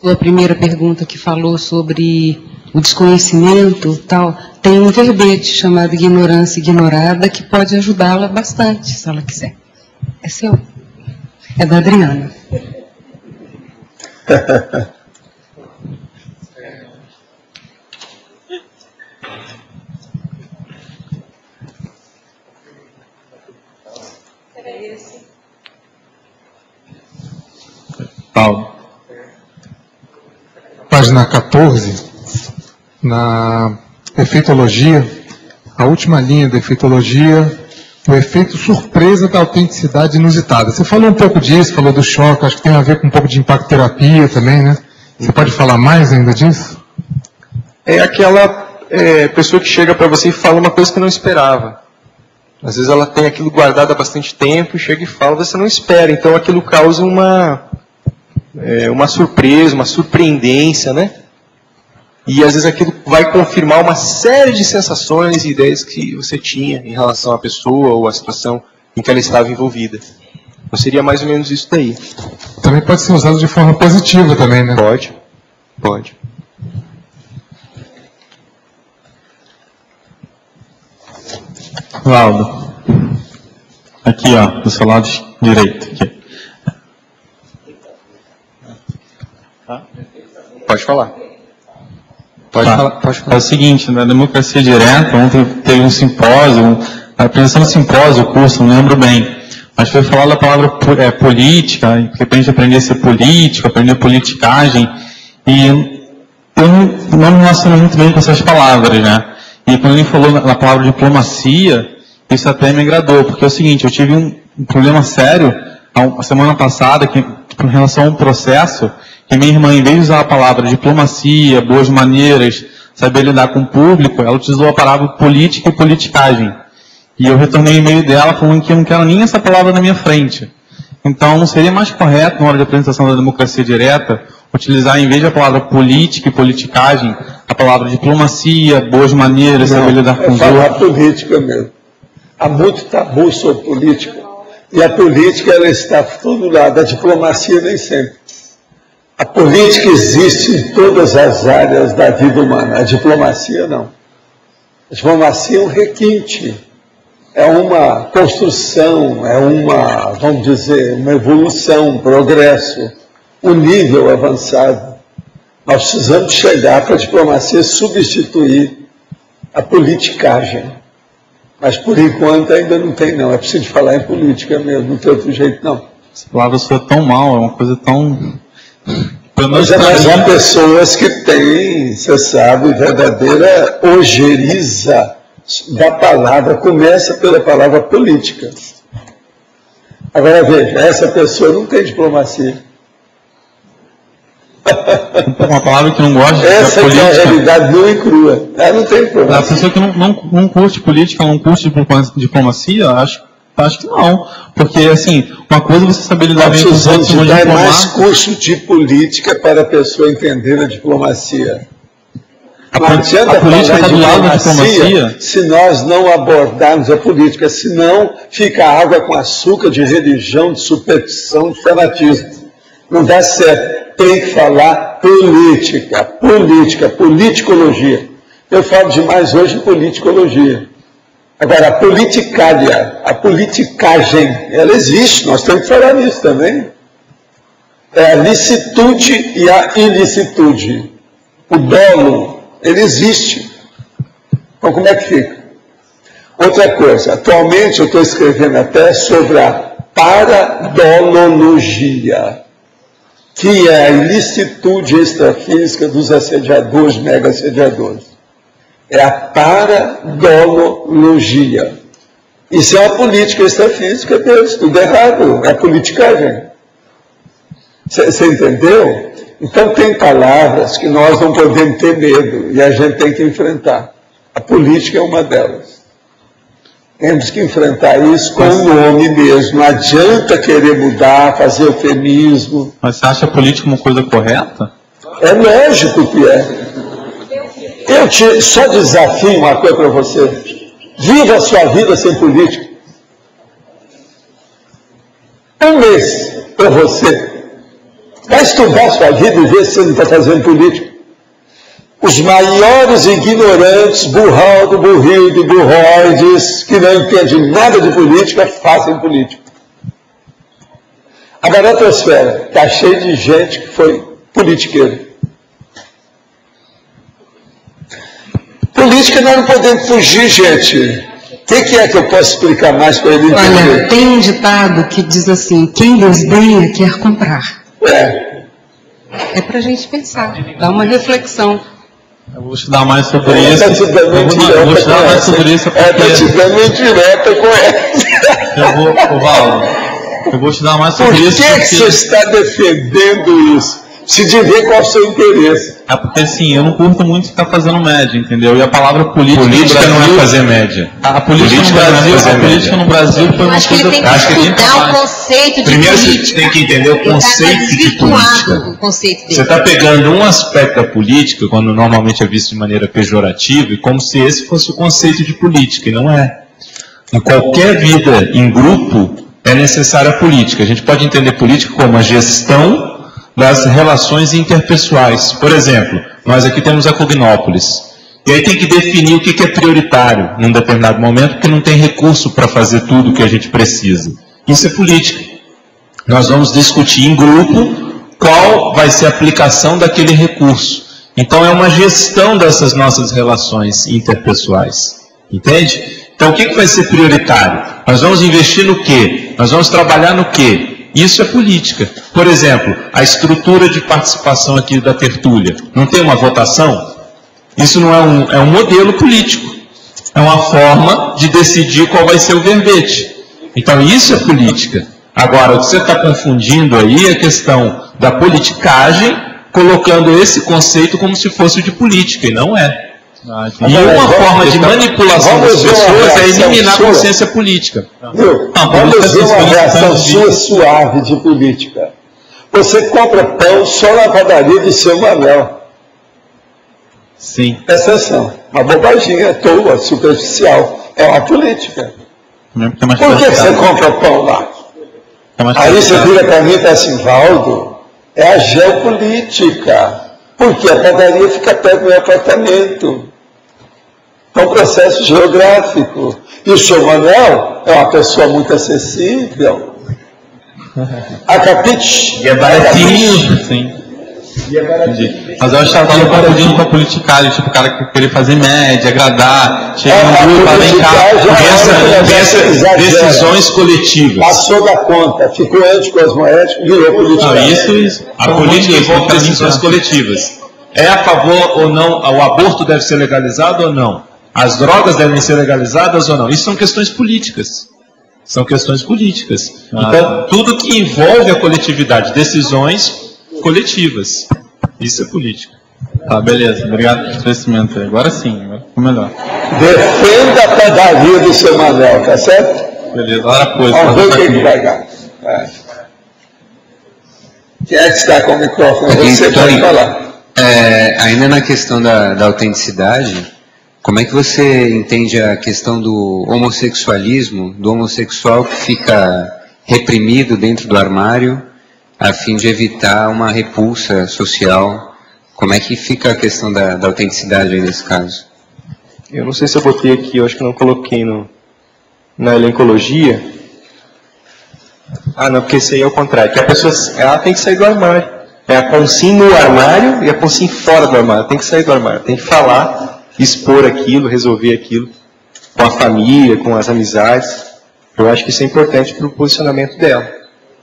Sua primeira pergunta que falou sobre o desconhecimento, tal, tem um verbete chamado ignorância ignorada que pode ajudá-la bastante, se ela quiser. É seu. É da Adriana. Paulo. Página 14, na efeitologia, a última linha da efeitologia, o efeito surpresa da autenticidade inusitada. Você falou um pouco disso, falou do choque, acho que tem a ver com um pouco de impacto-terapia também, né? Você pode falar mais ainda disso? É aquela pessoa que chega para você e fala uma coisa que não esperava. Às vezes ela tem aquilo guardado há bastante tempo, chega e fala, você não espera. Então aquilo causa uma surpresa, uma surpreendência, né? E às vezes aquilo vai confirmar uma série de sensações e ideias que você tinha em relação à pessoa ou à situação em que ela estava envolvida. Então seria mais ou menos isso daí. Também pode ser usado de forma positiva também, né? Pode, pode. Laudo. Aqui, ó, do seu lado direito. Aqui. Pode falar. Pode falar. É o seguinte, na democracia direta, ontem teve um simpósio, a apresentação do simpósio, o curso, não lembro bem, mas foi falar da palavra política, que pra gente aprender a ser político, aprender politicagem, e eu não me relaciono muito bem com essas palavras, né? E quando ele falou na palavra diplomacia, isso até me agradou, porque é o seguinte, eu tive um problema sério a semana passada, em relação a um processo, que minha irmã, em vez de usar a palavra diplomacia, boas maneiras, saber lidar com o público, ela utilizou a palavra política e politicagem. E eu retornei o e-mail dela falando que eu não quero nem essa palavra na minha frente. Então, não seria mais correto, na hora de apresentação da democracia direta, utilizar, em vez da palavra política e politicagem, a palavra diplomacia, boas maneiras, saber lidar com os outros? É falar política mesmo. Há muito tabu sobre política. E a política, ela está por todo lado. A diplomacia, nem sempre. A política existe em todas as áreas da vida humana. A diplomacia, não. A diplomacia é um requinte. É uma construção, é uma, vamos dizer, uma evolução, um progresso, um nível avançado. Nós precisamos chegar para a diplomacia substituir a politicagem. Mas, por enquanto, ainda não tem, não. É preciso falar em política mesmo, não tem outro jeito, não. Essa palavra soa tão mal, é uma coisa tão... Mas há pessoas que têm, você sabe, verdadeira ojeriza da palavra, começa pela palavra política. Agora, veja, essa pessoa não tem diplomacia. Uma palavra que não gosta de essa política. Essa é a realidade nua e crua. Ela não tem diplomacia. A pessoa que não curte política, não curte diplomacia, acho que não. Porque, assim, uma coisa é você saber lidar bem com os outros. Nós precisamos dar mais curso de política para a pessoa entender a diplomacia. Não adianta falar em diplomacia se nós não abordarmos a política, senão fica água com açúcar de religião, de superstição, de fanatismo. Não dá certo. Tem que falar política, politicologia. Eu falo demais hoje em politicologia. Agora, a politicária, a politicagem, ela existe, nós temos que falar nisso também. É a licitude e a ilicitude. O dolo, ele existe. Então, como é que fica? Outra coisa, atualmente eu estou escrevendo até sobre a paradologia, que é a ilicitude extrafísica dos assediadores, mega assediadores. É a paradologia. Isso é uma política extrafísica deles, tudo errado, é politicagem. Você entendeu? Então tem palavras que nós não podemos ter medo e a gente tem que enfrentar. A política é uma delas. Temos que enfrentar isso com o nome mesmo. Não adianta querer mudar, fazer eufemismo. Mas você acha a política uma coisa correta? É lógico que é. Eu só desafio uma coisa para você. Viva a sua vida sem política. Um mês para você. Vai estudar a sua vida e ver se você não está fazendo política. os maiores ignorantes, burraldo, burrildo, burroides, que não entendem nada de política, fazem política. A baratosfera está cheia de gente que foi politiqueira. Política nós não podemos fugir, gente. O que é que eu posso explicar mais para ele entender? Olha, tem um ditado que diz assim, quem desdenha quer comprar. É para a gente pensar, dar uma reflexão. Eu vou estudar mais sobre isso. Eu vou estudar mais sobre isso porque... Está te dando indireta com essa. Valdo, eu vou estudar mais sobre isso. Por que você está defendendo isso? Se dizer qual é o seu interesse. É porque assim, eu não curto muito ficar fazendo média, entendeu? E a palavra política no Brasil, não é fazer média. A política no Brasil foi uma acho coisa... que ele tem que estudar o conceito de Primeiro política. você tem que entender o conceito de política. O conceito dele. Você está pegando um aspecto da política, quando normalmente é visto de maneira pejorativa, e como se esse fosse o conceito de política, e não é. Em qualquer vida em grupo é necessária a política. A gente pode entender política como a gestão das relações interpessoais. Por exemplo, nós aqui temos a Cognópolis. E aí tem que definir o que é prioritário num determinado momento, porque não tem recurso para fazer tudo o que a gente precisa. Isso é política. Nós vamos discutir em grupo qual vai ser a aplicação daquele recurso. Então é uma gestão dessas nossas relações interpessoais. Entende? Então o que vai ser prioritário? Nós vamos investir no quê? Nós vamos trabalhar no quê? Isso é política. Por exemplo, a estrutura de participação aqui da tertúlia. Não tem uma votação? Isso não é um modelo político. É uma forma de decidir qual vai ser o verbete. Então isso é política. Agora, o que você está confundindo aí é a questão da politicagem, colocando esse conceito como se fosse o de política, e não é. E uma forma de manipulação das pessoas é eliminar a consciência política. Vamos ver uma reação sua suave de política. Você compra pão só na padaria do seu Manuel. Sim. Presta atenção. Uma bobaginha, toa, superficial. É uma política. Por que você compra pão lá? Aí você vira para mim e fala assim, Valdo, é a geopolítica. Porque a padaria fica perto do meu apartamento. É um processo geográfico. E o senhor Manuel é uma pessoa muito acessível. A capite. E é baratinho. Sim. E é baratinho. Mas eu achava que estava pedindo para politicagem, tipo o cara que queria fazer média, agradar, chega no grupo, vem cá, pensa decisões coletivas. Passou da conta, ficou anticosmoético, virou política. Não, isso. A política envolve decisões coletivas. É a favor ou não, o aborto deve ser legalizado ou não? As drogas devem ser legalizadas ou não? Isso são questões políticas. São questões políticas. Então, tudo que envolve a coletividade, decisões coletivas. Isso é política. Tá, beleza. Obrigado pelo esclarecimento. Agora sim, agora ficou melhor. Defenda a padaria do seu Manuel, tá certo? Beleza, hora pois. Vamos ver o que vai dar. Quem é que está com o microfone? Você pode falar. Ainda na questão da autenticidade, como é que você entende a questão do homossexualismo, do homossexual que fica reprimido dentro do armário a fim de evitar uma repulsa social? Como é que fica a questão da autenticidade aí nesse caso? Eu não sei se eu botei aqui, eu acho que não coloquei na elencologia. Ah, não, porque esse aí é o contrário, que a pessoa ela tem que sair do armário. É a consim no armário e a consim fora do armário. Tem que sair do armário, tem que falar, expor aquilo, resolver aquilo com a família, com as amizades. Eu acho que isso é importante para o posicionamento dela,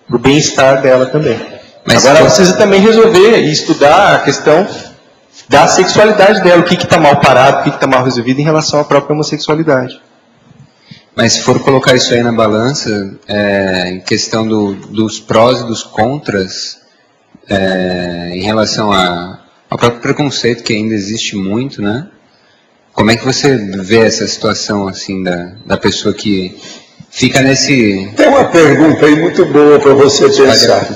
para o bem-estar dela também. Mas agora ela precisa também resolver e estudar a questão da sexualidade dela, o que está mal parado, o que está mal resolvido em relação à própria homossexualidade. Mas se for colocar isso aí na balança, em questão dos prós e dos contras, em relação ao próprio preconceito que ainda existe muito, né? Como é que você vê essa situação assim da pessoa que fica nesse... Tem uma pergunta aí muito boa para você pensar.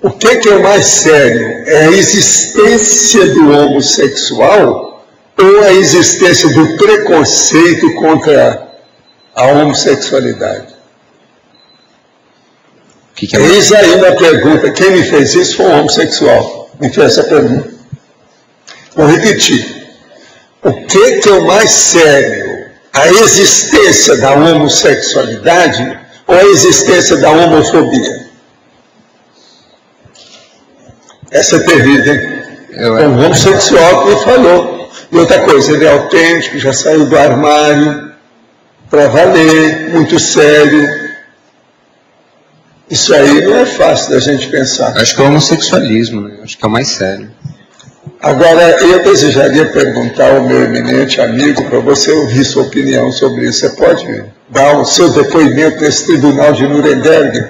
O que é mais sério? É a existência do homossexual ou a existência do preconceito contra a homossexualidade? Eis aí uma pergunta. Quem me fez isso foi um homossexual. Me fez essa pergunta. Vou repetir. O que é o mais sério? A existência da homossexualidade ou a existência da homofobia? Essa é terrível, hein? É um homossexual que me falou. E outra coisa, ele é autêntico, já saiu do armário, para valer, muito sério. Isso aí não é fácil da gente pensar. Acho que é o homossexualismo, né? Acho que é o mais sério. Agora, eu desejaria perguntar ao meu eminente amigo, para você ouvir sua opinião sobre isso. Você pode dar o seu depoimento nesse tribunal de Nuremberg?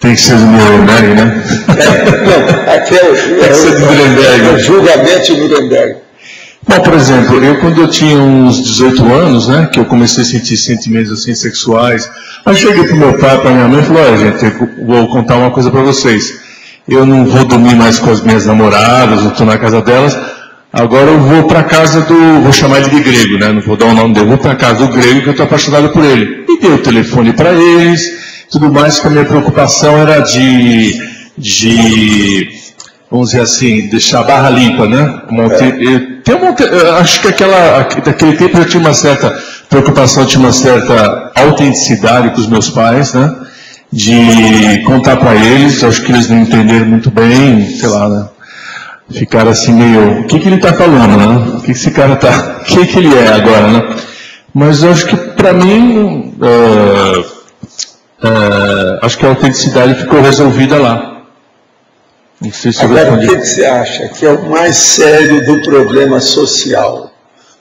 Tem que ser de Nuremberg, né? Não, aqui é o julgamento de Nuremberg. Bom, por exemplo, eu quando eu tinha uns 18 anos, né, que eu comecei a sentir sentimentos assim sexuais, aí cheguei pro meu pai, pra minha mãe e falei, olha gente, eu vou contar uma coisa para vocês. Eu não vou dormir mais com as minhas namoradas, eu estou na casa delas, agora eu vou para casa vou chamar ele de grego, né, não vou dar o nome dele, vou para casa do grego que eu estou apaixonado por ele. E dei o telefone para eles, tudo mais, que a minha preocupação era de vamos dizer assim, deixar a barra limpa, né? Acho que daquele tempo eu tinha uma certa preocupação, tinha uma certa autenticidade com os meus pais, né? De contar para eles, acho que eles não entenderam muito bem, sei lá, né? Ficaram assim meio, o que ele está falando, né? O que esse cara está, o que ele é agora, né? Mas eu acho que para mim, acho que a autenticidade ficou resolvida lá. Não sei se agora, o que você acha que é o mais sério do problema social?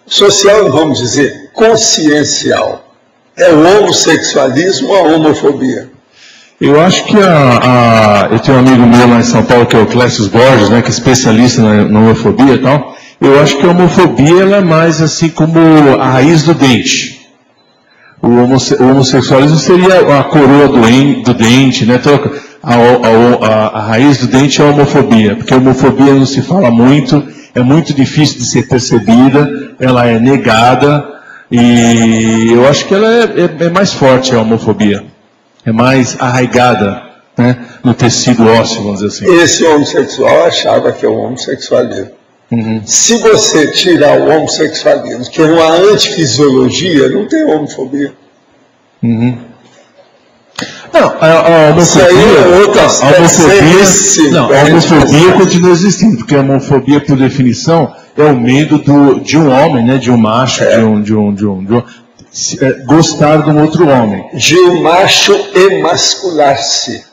Social, vamos dizer, consciencial. É o homossexualismo ou a homofobia? Eu acho que eu tenho um amigo meu lá em São Paulo, que é o Clécio Borges, né, que é especialista na homofobia e tal. Eu acho que a homofobia ela é mais assim como a raiz do dente. O homossexualismo seria a coroa do dente, né? A raiz do dente é a homofobia, porque a homofobia não se fala muito, é muito difícil de ser percebida, ela é negada, e eu acho que ela é mais forte, a homofobia, é mais arraigada, né, no tecido ósseo, vamos dizer assim. Esse homossexual achava que é o homossexualismo. Uhum. Se você tirar o homossexualismo, que é uma antifisiologia, não tem homofobia. Uhum. Não, a homofobia continua existindo, porque a homofobia, por definição, é o medo de um homem, né, de um macho, gostar de um outro homem. De um macho emascular-se.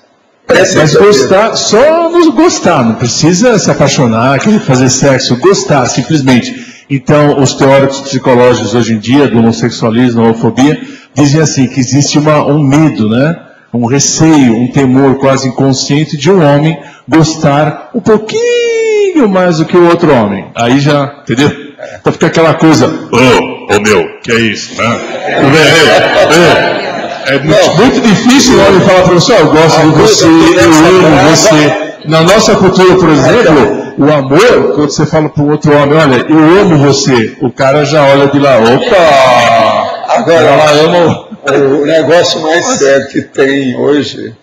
Mas gostar, só gostar, não precisa se apaixonar, querer fazer sexo, gostar, simplesmente. Então, os teóricos psicológicos hoje em dia, do homossexualismo, da homofobia, dizem assim, que existe um medo, né? Um receio, um temor quase inconsciente de um homem gostar um pouquinho mais do que o outro homem. Aí já, entendeu? Então fica aquela coisa, meu, que é isso, né? É muito difícil o homem falar para você, eu gosto de você, eu amo você. Na nossa cultura, por exemplo, o amor, quando você fala para o outro homem, olha, eu amo você, o cara já olha de lá, opa! Agora, ela ama o negócio mais sério que tem hoje,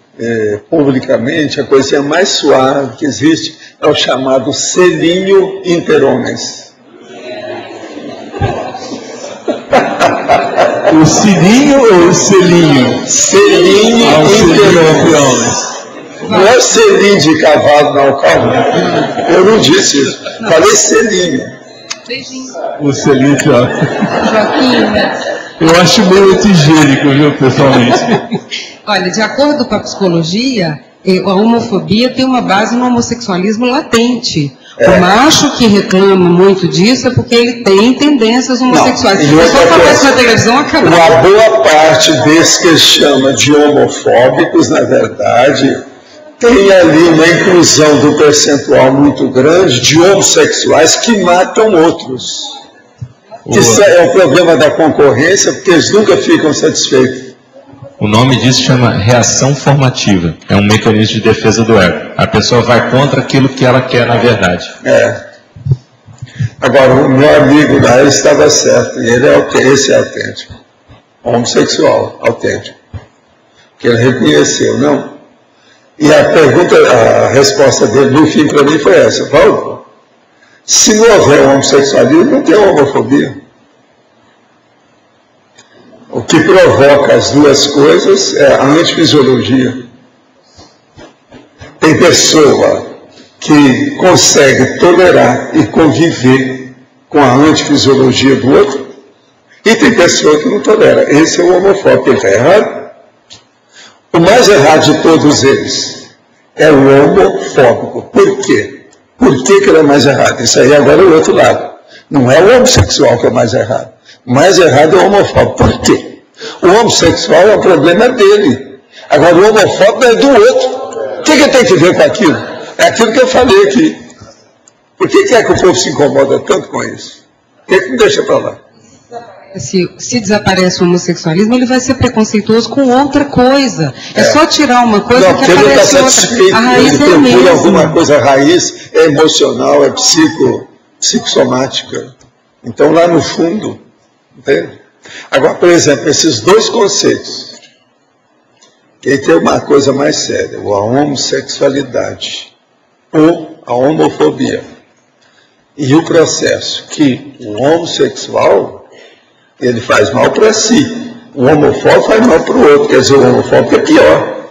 publicamente, a coisinha mais suave que existe, é o chamado selinho interhomens. O sininho ou o selinho? Selinho interhomens. Não é selinho de cavalo, não, calma. Eu não disse isso. Falei selinho. O selinho, ó. Eu acho meio antigênico, viu, pessoalmente. Olha, de acordo com a psicologia, a homofobia tem uma base no homossexualismo latente. O macho que reclama muito disso é porque ele tem tendências homossexuais. Se só aparece na televisão, acabou. Uma boa parte desses que ele chama de homofóbicos, na verdade, tem ali uma inclusão do percentual muito grande de homossexuais que matam outros. Isso é o problema da concorrência, porque eles nunca ficam satisfeitos. O nome disso chama reação formativa. É um mecanismo de defesa do ego. A pessoa vai contra aquilo que ela quer na verdade. Agora, o meu amigo lá estava certo. E esse é autêntico. Homossexual, autêntico. Que ele reconheceu, não. E a resposta dele no fim para mim foi essa: Paulo, se não houver homossexualismo, não tem homofobia. O que provoca as duas coisas é a antifisiologia. Tem pessoa que consegue tolerar e conviver com a antifisiologia do outro, e tem pessoa que não tolera. Esse é o homofóbico. Ele está errado? O mais errado de todos eles é o homofóbico. Por quê? Por que ele é mais errado? Isso aí agora é o outro lado. Não é o homossexual que é mais errado. O mais errado é o homofóbico. Por quê? O homossexual é um problema dele. Agora o homofóbico é do outro. O que tem que ver com aquilo? É aquilo que eu falei aqui. Por que é que o povo se incomoda tanto com isso? Por que não deixa para lá? Se desaparece o homossexualismo, ele vai ser preconceituoso com outra coisa. É só tirar uma coisa que aparece ele está outra. satisfeito, A raiz ele é a procura mesma. alguma coisa, a raiz é emocional, é psicossomática. Então lá no fundo, entende? Agora, por exemplo, esses dois conceitos. E aí tem uma coisa mais séria: a homossexualidade ou a homofobia. E o processo que o homossexual ele faz mal para si, o homofóbico faz mal para o outro, quer dizer, o homofóbico é pior.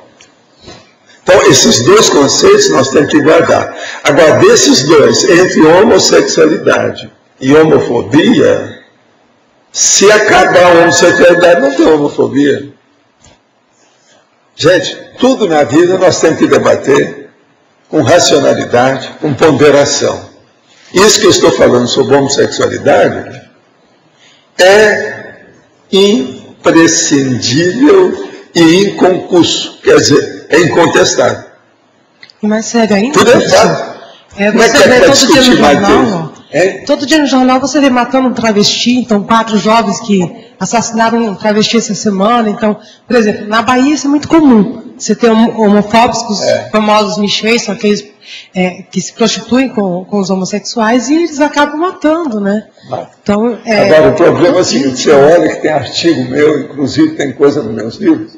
Então, esses dois conceitos nós temos que guardar. Agora, desses dois, entre homossexualidade e homofobia, se acabar a homossexualidade, não tem homofobia. Gente, tudo na vida nós temos que debater com racionalidade, com ponderação. Isso que eu estou falando sobre homossexualidade é imprescindível e inconcurso, quer dizer, é incontestável. E mais sério ainda? Tudo é fato. Como é que é para discutir mais isso? Todo dia no jornal você vê matando um travesti, então 4 jovens que assassinaram um travesti essa semana. Então, por exemplo, na Bahia isso é muito comum. Você tem homofóbicos, os famosos michês, são aqueles que se prostituem com os homossexuais e eles acabam matando, né? Então, Agora, o problema é o seguinte: você olha que tem artigo meu, inclusive tem coisa nos meus livros,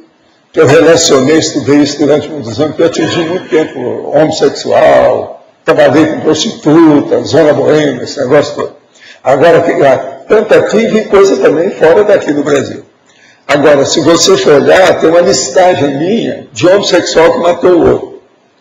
que eu relacionei, estudei isso durante muitos anos, que eu atingi muito tempo homossexual, trabalhei com prostituta, zona boêmia, esse negócio todo. Agora, tanto aqui vi coisa também fora daqui do Brasil. Agora, se você for olhar, tem uma listagem minha de homossexual que matou o outro.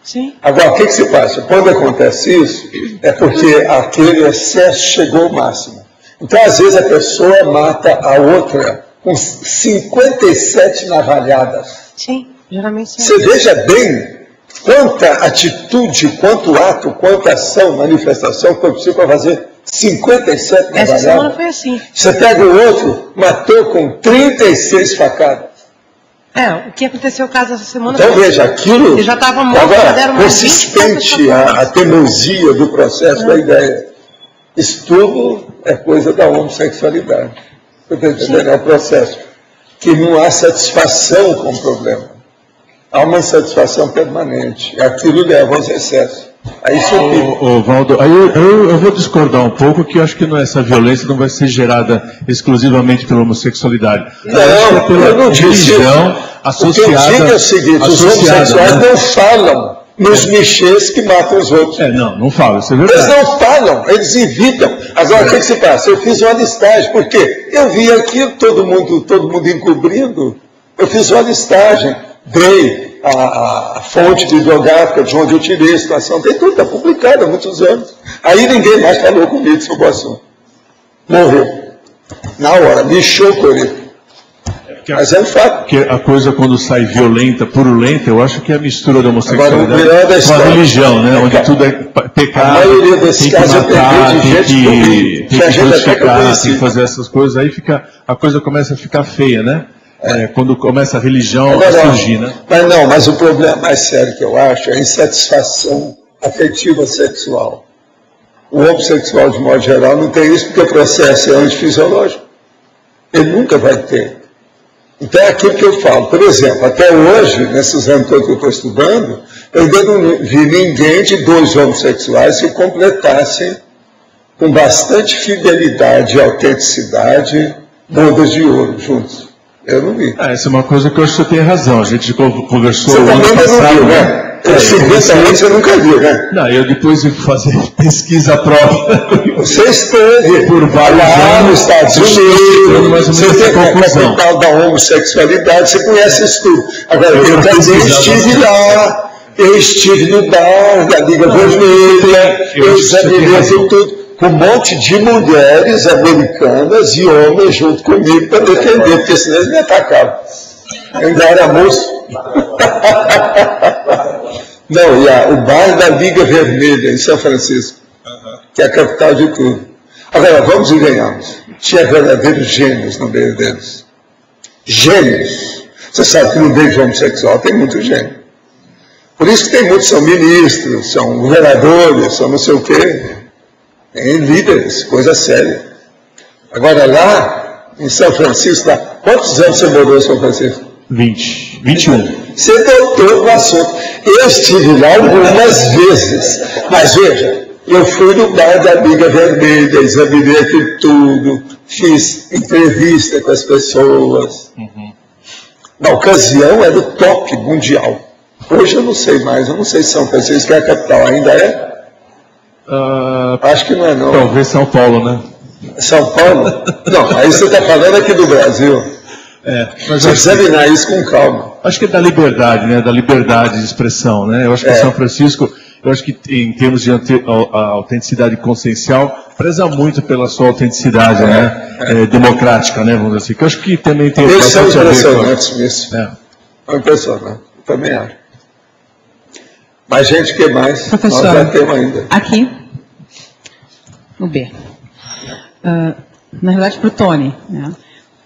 Sim. Agora, o que se passa? Quando acontece isso, é porque aquele excesso chegou ao máximo. Então, às vezes, a pessoa mata a outra com 57 navalhadas. Sim, geralmente sim. Você veja bem quanta atitude, quanto ato, quanta ação, manifestação foi possível para fazer 57 navalhadas. Essa semana foi assim. Você pega o outro, matou com 36 facadas. O que aconteceu no caso essa semana? Então veja, aquilo ele já estava morto, agora, consistente a teimosia do processo da ideia. Isso tudo é coisa da homossexualidade. Você está entendendo? É um processo que não há satisfação com o problema. Há uma insatisfação permanente. E aquilo leva aos excessos. Aí Valdo, aí eu vou discordar um pouco, que eu acho que essa violência não vai ser gerada exclusivamente pela homossexualidade. Não, pela eu não disse religião associada. O que eu digo é o seguinte: os homossexuais não falam nos michês que matam os outros. Não falam, isso é verdade. Eles não falam, eles evitam. Agora, o que se passa? Eu fiz uma listagem, por quê? Eu vi aquilo, todo mundo encobrindo. Eu fiz uma listagem, dei a fonte bibliográfica de onde eu tirei a situação, tem tudo, está publicado há muitos anos. Aí ninguém mais falou comigo sobre o assunto. Morreu. Na hora, me chocorei. Mas é um fato. Porque a coisa, quando sai violenta, purulenta, eu acho que é a mistura da homossexualidade com a religião, né? Onde tudo é pecado, a maioria desses tem que casos matar, eu peguei de gente tem que crucificar, assim. tem que fazer essas coisas, aí a coisa começa a ficar feia, né? Quando começa a religião a surgir, né? Mas o problema mais sério que eu acho é a insatisfação afetiva sexual. O homossexual, de modo geral, não tem isso porque o processo é antifisiológico. Ele nunca vai ter. Então é aquilo que eu falo. Por exemplo, até hoje, nesses anos todos que eu estou estudando, eu ainda não vi ninguém de 2 homossexuais que completassem com bastante fidelidade e autenticidade bodas de ouro juntos. Eu não vi. Essa é uma coisa que eu acho que você tem razão. A gente conversou você ano passado, não viu, né? 50 anos você nunca viu, né? Não, eu depois de fazer pesquisa própria. Você esteve por vários lá anos nos Estados Unidos, você tem a tal da homossexualidade, você conhece isso tudo. Agora, eu também estive lá, eu estive no bar da Liga Vermelha, eu examinei tudo, com um monte de mulheres americanas e homens junto comigo para defender, porque senão eles me atacavam. Eu ainda era moço. Não, o bar da Liga Vermelha, em São Francisco, que é a capital de tudo. Agora, vamos e venhamos. Tinha verdadeiros gênios no meio deles. Gênios. Você sabe que no meio de homossexual tem muito gênio. Por isso que tem muitos, são ministros, são governadores, são não sei o quê. Tem líderes, coisa séria. Agora lá, em São Francisco, quantos anos você morou em São Francisco? 21. Você doutor no assunto. Eu estive lá algumas vezes. Mas veja, eu fui no bar da Liga Vermelha, examinei aquilo tudo, fiz entrevista com as pessoas. Na ocasião era o top mundial. Hoje eu não sei mais, eu não sei se São Francisco é a capital, ainda é? Acho que não é não. Talvez São Paulo, né? São Paulo? Não, aí você está falando aqui do Brasil. Mas você examinar isso com calma. Acho que é da liberdade, né? Da liberdade de expressão, né? Eu acho que São Francisco, eu acho que em termos de autenticidade consciencial, preza muito pela sua autenticidade, né? Democrática, né? Vamos dizer assim. Que eu acho que também tem Eles são bastante a ver impressionantes nisso. É impressionante. Eu também acho. Mas, gente, o que mais? Professor, nós já temos ainda. Aqui, no B. Na verdade, para o Tony. Né?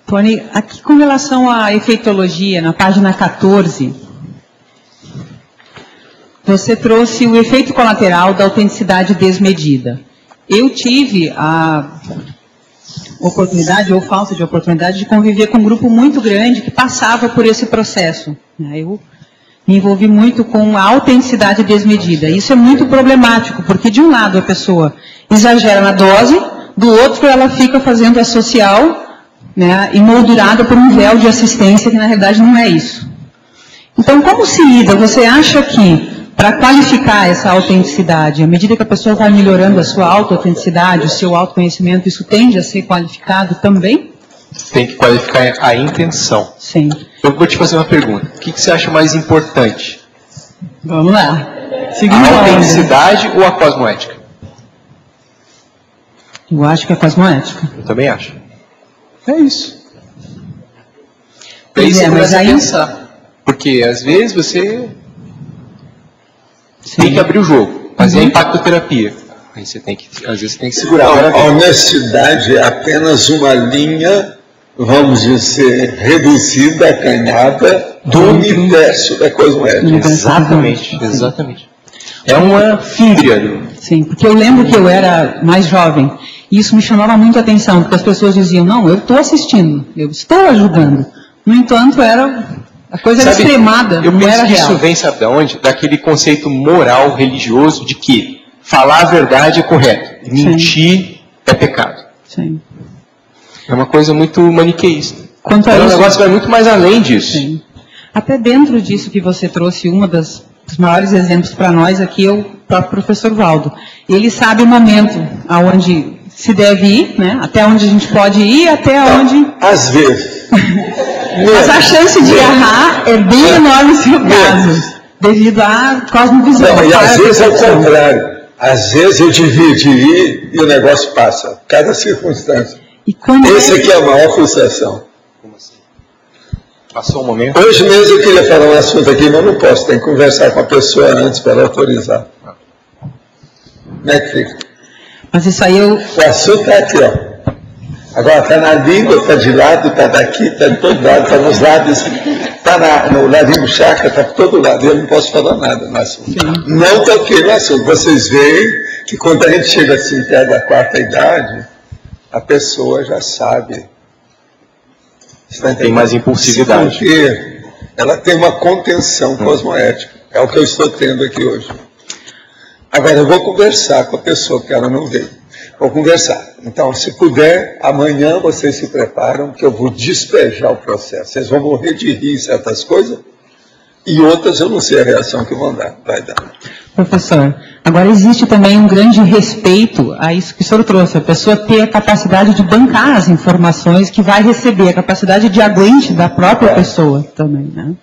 Tony, aqui com relação à efeitologia, na página 14, você trouxe o efeito colateral da autenticidade desmedida. Eu tive a oportunidade, ou falta de oportunidade, de conviver com um grupo muito grande que passava por esse processo. Eu me envolvi muito com a autenticidade desmedida. Isso é muito problemático, porque de um lado a pessoa exagera na dose, do outro ela fica fazendo a social, né, emoldurada por um véu de assistência que na realidade não é isso. Então, como se lida? Você acha que, para qualificar essa autenticidade, à medida que a pessoa vai melhorando a sua auto-autenticidade, o seu autoconhecimento, isso tende a ser qualificado também? Tem que qualificar a intenção. Sim. Eu vou te fazer uma pergunta. O que você acha mais importante? Vamos lá. A autenticidade ou a cosmoética? Eu acho que é cosmoética. Eu também acho. É isso. Pois é, mas aí... pensar. Porque às vezes você tem que abrir o jogo, fazer a impactoterapia. Aí você tem que, às vezes, tem que segurar. A honestidade é apenas uma linha, vamos dizer, reduzida, acanhada do universo da cosmoética. Exatamente, exatamente. É uma fímbria. Sim, porque eu lembro que eu era mais jovem e isso me chamava muito a atenção, porque as pessoas diziam, não, eu estou assistindo, eu estou ajudando. No entanto, a coisa era extremada, eu não era penso que real. isso vem, sabe de onde? Daquele conceito moral, religioso, de que falar a verdade é correto, mentir é pecado. Sim. É uma coisa muito maniqueísta. Quanto a O isso, negócio vai muito mais além disso. Sim. Até dentro disso que você trouxe, dos maiores exemplos para nós aqui é o próprio professor Valdo. Ele sabe o momento aonde se deve ir, né? Até onde a gente pode ir, até onde... Às vezes. Mas a chance de errar é bem menor no seu caso, devido à cosmovisão. Não, e às vezes é o contrário. Às vezes eu devia de ir e o negócio passa. Cada circunstância. Esse aqui é a maior frustração. Como assim? Passou um momento? Hoje mesmo eu queria falar um assunto aqui, mas não posso. Tem que conversar com a pessoa antes para ela autorizar. Como é que fica? Mas isso aí eu... O assunto está aqui, ó. Agora está na língua, está de lado, está daqui, está de todo lado, está nos lábios, está no laringo chakra, está por todo lado. Eu não posso falar nada no assunto. Sim. Não toquei no assunto. Vocês veem que quando a gente chega assim perto da quarta idade, a pessoa já sabe. Tem mais impulsividade. Porque ela tem uma contenção cosmoética. É o que eu estou tendo aqui hoje. Agora eu vou conversar com a pessoa que ela não veio. Vou conversar. Então, se puder, amanhã vocês se preparam que eu vou despejar o processo. Vocês vão morrer de rir em certas coisas, E outras eu não sei a reação que vai dar. Professor, agora existe também um grande respeito a isso que o senhor trouxe, a pessoa ter a capacidade de bancar as informações que vai receber, a capacidade de aguente da própria pessoa também, né?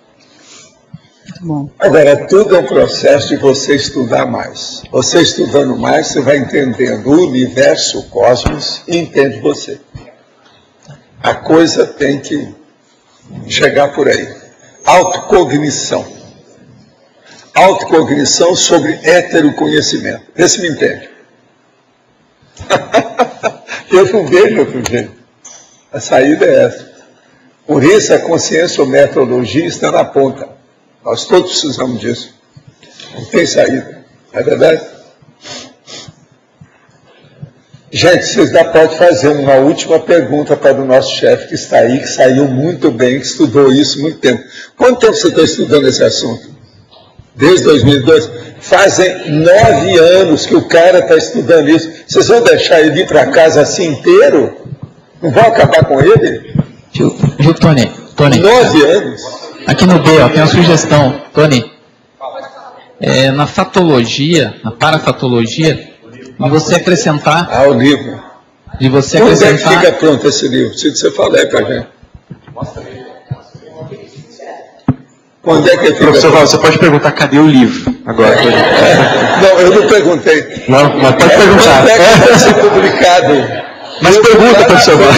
Muito bom. Agora, tudo é um processo de você estudar mais. Você estudando mais, você vai entendendo o universo, o cosmos, e entende você. A coisa tem que chegar por aí. Autocognição. Autocognição sobre heteroconhecimento. Vê se me entende. Eu não vejo outro jeito. A saída é essa. Por isso a consciência ou metodologia está na ponta. Nós todos precisamos disso. Não tem saída. Não é verdade? Gente, vocês podem fazer uma última pergunta para o nosso chefe que está aí, que saiu muito bem, que estudou isso há muito tempo. Quanto tempo você está estudando esse assunto? Desde 2002? Fazem 9 anos que o cara está estudando isso. Vocês vão deixar ele ir para casa assim inteiro? Não vão acabar com ele? Viu, Tony? 9 anos? Aqui no B, ó, tem uma sugestão. Tony, na fatologia, na parafatologia, de você acrescentar... o livro. De você Quando acrescentar... é que fica pronto esse livro? Se você falar para a gente. Quando é que fica Professor pronto? Val, você pode perguntar cadê o livro agora. Não, eu não perguntei. Não, mas pode perguntar. Quando é que vai ser publicado? Mas pergunta, professor Val.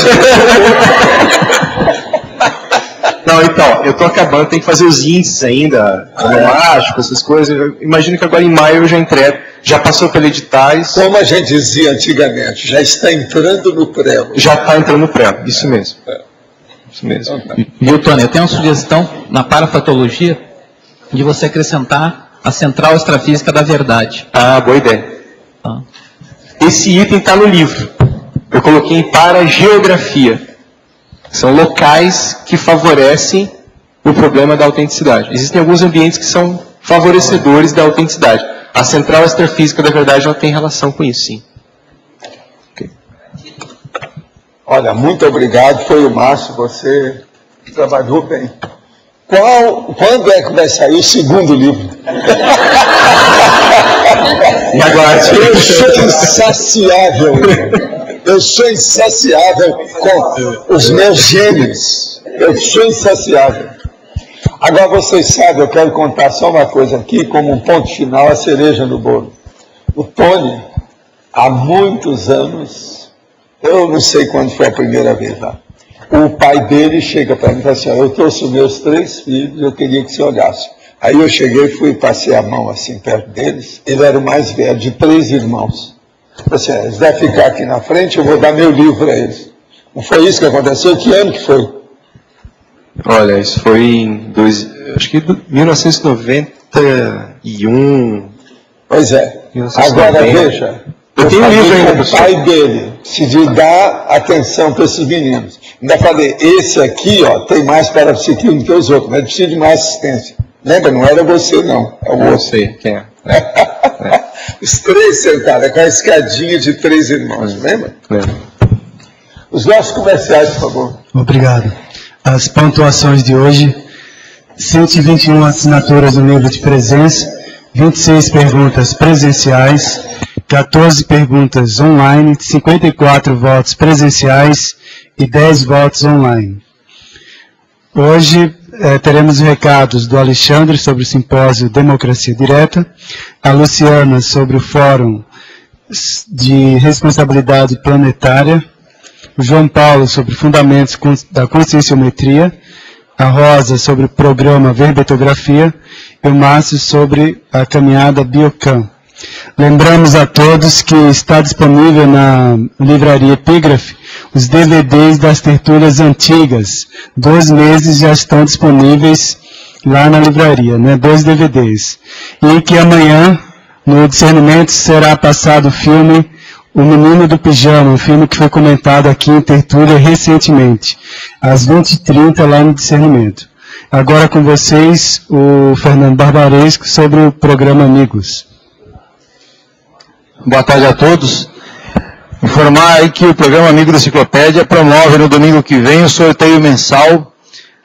Não, então, eu estou acabando, tem que fazer os índices ainda, monográficos, essas coisas. Eu imagino que agora em maio eu já entrego. Já passou pelo editais. Como a gente dizia antigamente, já está entrando no pré. Já está entrando no pré, isso mesmo. Isso mesmo. Viu, Tony, eu tenho uma sugestão na parafatologia de você acrescentar a central extrafísica da verdade. Ah, boa ideia. Tá. Esse item está no livro. Eu coloquei em parageografia. São locais que favorecem o problema da autenticidade. Existem alguns ambientes que são favorecedores da autenticidade. A central extrafísica da verdade ela tem relação com isso, sim. Okay. Olha, muito obrigado. Foi o Márcio, você trabalhou bem. Quando é que vai sair o segundo livro? Eu sou insaciável. Eu sou insaciável com os meus gênios. Eu sou insaciável. Agora vocês sabem, eu quero contar só uma coisa aqui, como um ponto final, a cereja no bolo. O Tony, há muitos anos, eu não sei quando foi a primeira vez lá, o pai dele chega para mim e fala assim, eu trouxe os meus 3 filhos, eu queria que você olhasse. Aí eu cheguei, fui e passei a mão assim perto deles, ele era o mais velho, de 3 irmãos. Eu falei assim, eles devem ficar aqui na frente, eu vou dar meu livro para eles. Não foi isso que aconteceu? Que ano que foi? Olha, isso foi em acho que 1991. Pois é. 1990. Agora veja, eu tenho um livro ainda, o pai dele se dar atenção para esses meninos. Ainda falei, esse aqui ó, tem mais parapsiquismo do que os outros, mas precisa de mais assistência. Lembra, não era você não, é o outro. Sei quem é. Os 3 sentados, com a escadinha de 3 irmãos, lembra? Os nossos comerciais, por favor. Obrigado. As pontuações de hoje, 121 assinaturas no nível de presença, 26 perguntas presenciais, 14 perguntas online, 54 votos presenciais e 10 votos online. Hoje teremos recados do Alexandre sobre o simpósio Democracia Direta, a Luciana sobre o Fórum de Responsabilidade Planetária, o João Paulo sobre fundamentos da conscienciometria, a Rosa sobre o programa Verbetografia e o Márcio sobre a caminhada Biocan. Lembramos a todos que está disponível na livraria Epígrafe os DVDs das tertúlias antigas. 2 meses já estão disponíveis lá na livraria, né? 2 DVDs. E que amanhã, no Discernimento, será passado o filme O Menino do Pijama, um filme que foi comentado aqui em tertúlia recentemente, às 20h30 lá no Discernimento. Agora com vocês, o Fernando Barbaresco sobre o programa Amigos. Boa tarde a todos. Informar aí que o programa Amigo da Enciclopédia promove no domingo que vem o sorteio mensal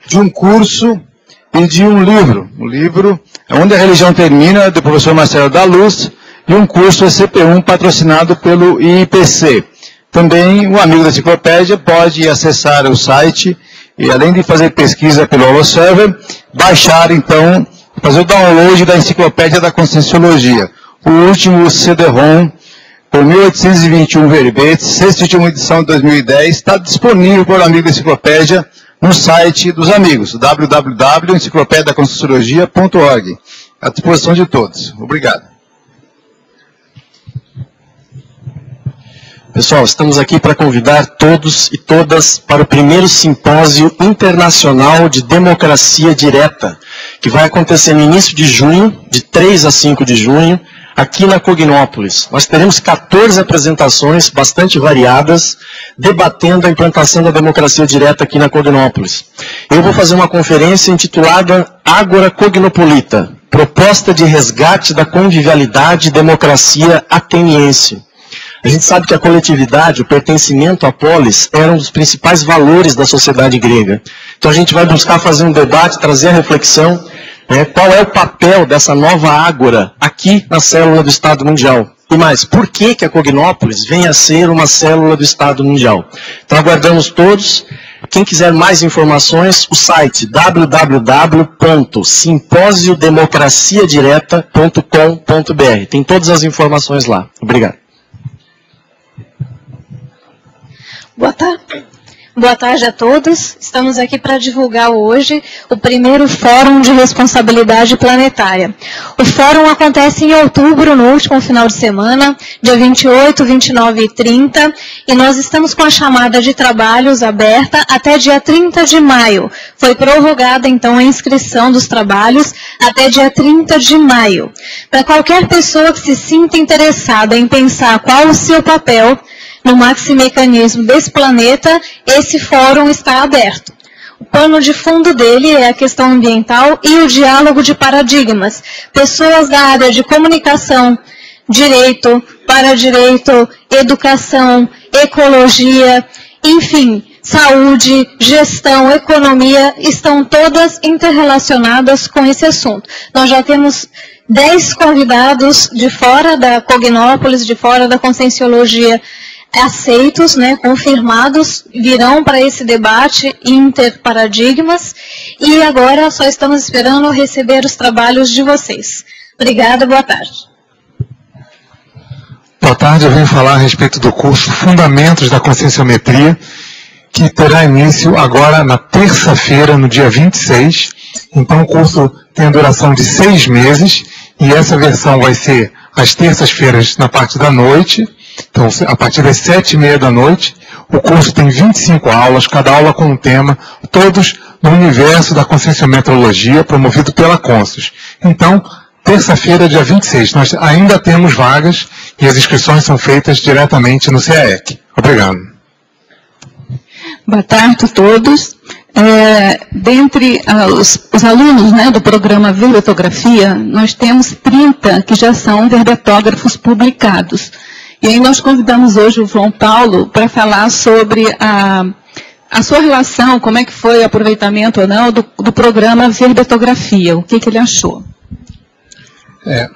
de um curso pedi um livro Onde a Religião Termina, do professor Marcelo da Luz, e um curso ECP1 patrocinado pelo IPC. Também o amigo da enciclopédia pode acessar o site e, além de fazer pesquisa pelo HoloServer, baixar, então, fazer o download da Enciclopédia da Conscienciologia. O último CD-ROM, com 1821 verbetes, sexta e última edição de 2010, está disponível para o amigo da enciclopédia no site dos amigos, www.enciclopediadaconscienciologia.org. À disposição de todos. Obrigado. Pessoal, estamos aqui para convidar todos e todas para o primeiro simpósio internacional de democracia direta, que vai acontecer no início de junho, de 3 a 5 de junho, aqui na Cognópolis. Nós teremos 14 apresentações bastante variadas, debatendo a implantação da democracia direta aqui na Cognópolis. Eu vou fazer uma conferência intitulada Ágora Cognopolita, Proposta de Resgate da Convivialidade e Democracia Ateniense. A gente sabe que a coletividade, o pertencimento à polis, era um dos principais valores da sociedade grega. Então a gente vai buscar fazer um debate, trazer a reflexão, qual é o papel dessa nova ágora aqui na célula do Estado Mundial. E mais, por que a Cognópolis vem a ser uma célula do Estado Mundial? Então aguardamos todos. Quem quiser mais informações, o site www.simposiodemocraciadireta.com.br. Tem todas as informações lá. Obrigado. Boa tarde a todos. Estamos aqui para divulgar hoje o primeiro Fórum de Responsabilidade Planetária. O Fórum acontece em outubro, no último final de semana, dia 28, 29 e 30, e nós estamos com a chamada de trabalhos aberta até dia 30 de maio. Foi prorrogada, então, a inscrição dos trabalhos até dia 30 de maio. Para qualquer pessoa que se sinta interessada em pensar qual o seu papel no maximecanismo desse planeta, esse fórum está aberto. O pano de fundo dele é a questão ambiental e o diálogo de paradigmas. Pessoas da área de comunicação, direito, paradireito, educação, ecologia, enfim, saúde, gestão, economia, estão todas interrelacionadas com esse assunto. Nós já temos 10 convidados de fora da Cognópolis, de fora da Conscienciologia, aceitos, confirmados, virão para esse debate interparadigmas, e agora só estamos esperando receber os trabalhos de vocês. Obrigada, boa tarde. Boa tarde, eu venho falar a respeito do curso Fundamentos da Conscienciometria, que terá início agora na terça-feira, no dia 26. Então o curso tem a duração de 6 meses, e essa versão vai ser às terças-feiras na parte da noite. Então, a partir das 7h30 da noite, o curso tem 25 aulas, cada aula com um tema, todos no universo da conscienciometrologia, promovido pela Conscius. Então, terça-feira, dia 26, nós ainda temos vagas e as inscrições são feitas diretamente no CAEC. Obrigado. Boa tarde a todos. Dentre os alunos do programa Verbetografia, nós temos 30 que já são verbetógrafos publicados. E aí nós convidamos hoje o João Paulo para falar sobre a sua relação, como é que foi o aproveitamento ou não do programa Verbetografia, o que ele achou.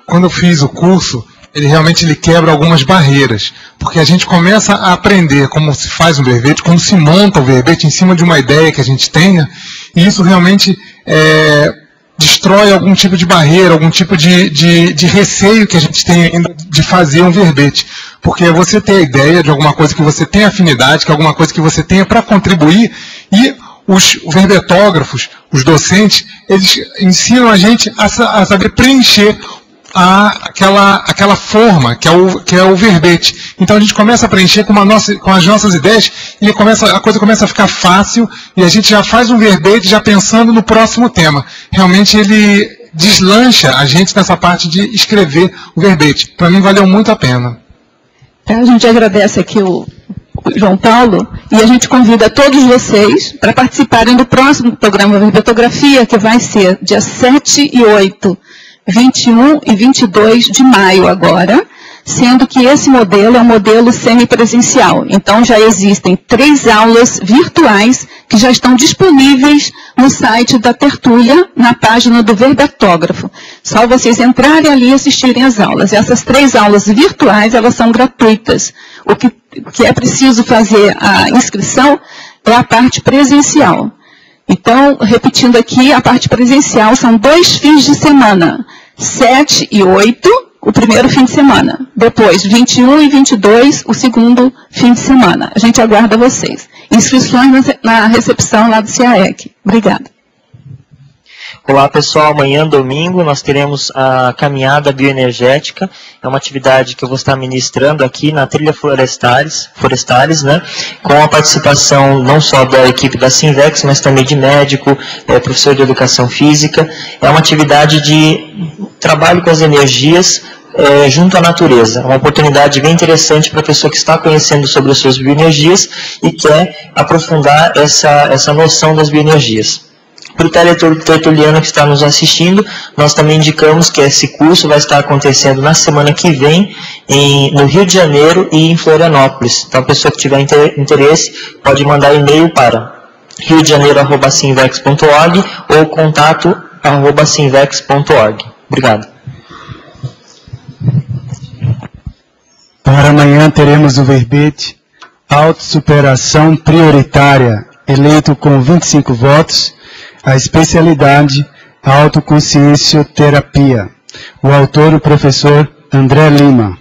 Quando eu fiz o curso, ele realmente quebra algumas barreiras, porque a gente começa a aprender como se faz um verbete, como se monta o verbete em cima de uma ideia que a gente tenha, e isso realmente destrói algum tipo de barreira, algum tipo de receio que a gente tem ainda de fazer um verbete. Porque é você ter a ideia de alguma coisa que você tem afinidade, que é alguma coisa que você tenha para contribuir, e os verbetógrafos, os docentes, eles ensinam a gente a saber preencher aquela forma que é o verbete. Então a gente começa a preencher com as nossas ideias, e a coisa começa a ficar fácil, e a gente já faz um verbete já pensando no próximo tema. Realmente ele deslancha a gente nessa parte de escrever o verbete. Para mim valeu muito a pena. A gente agradece aqui o João Paulo, e a gente convida todos vocês para participarem do próximo programa Verbetografia, que vai ser dia 7 e 8, 21 e 22 de maio agora, sendo que esse modelo é um modelo semipresencial. Então, já existem 3 aulas virtuais que já estão disponíveis no site da Tertúlia, na página do Verbetógrafo. Só vocês entrarem ali e assistirem às aulas. E essas 3 aulas virtuais, elas são gratuitas. O que é preciso fazer a inscrição é a parte presencial. Então, repetindo aqui, a parte presencial são 2 fins de semana, 7 e 8, o primeiro fim de semana. Depois, 21 e 22, o segundo fim de semana. A gente aguarda vocês. Inscrições na recepção lá do CAEC. Obrigada. Olá pessoal, amanhã domingo nós teremos a caminhada bioenergética, é uma atividade que eu vou estar ministrando aqui na Trilha Florestares, né, com a participação não só da equipe da Sinvex, mas também de médico, professor de educação física. É uma atividade de trabalho com as energias junto à natureza, uma oportunidade bem interessante para a pessoa que está conhecendo sobre as suas bioenergias e quer aprofundar essa noção das bioenergias. Para o teletertuliano que está nos assistindo, nós também indicamos que esse curso vai estar acontecendo na semana que vem no Rio de Janeiro e em Florianópolis. Então, a pessoa que tiver interesse pode mandar e-mail para riodejaneiro@sinvex.org ou contato@sinvex.org. Obrigado. Para amanhã teremos o verbete Autossuperação Prioritária, eleito com 25 votos, a especialidade Autoconsciencioterapia. O autor, o professor André Lima.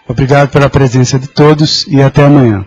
Obrigado pela presença de todos e até amanhã.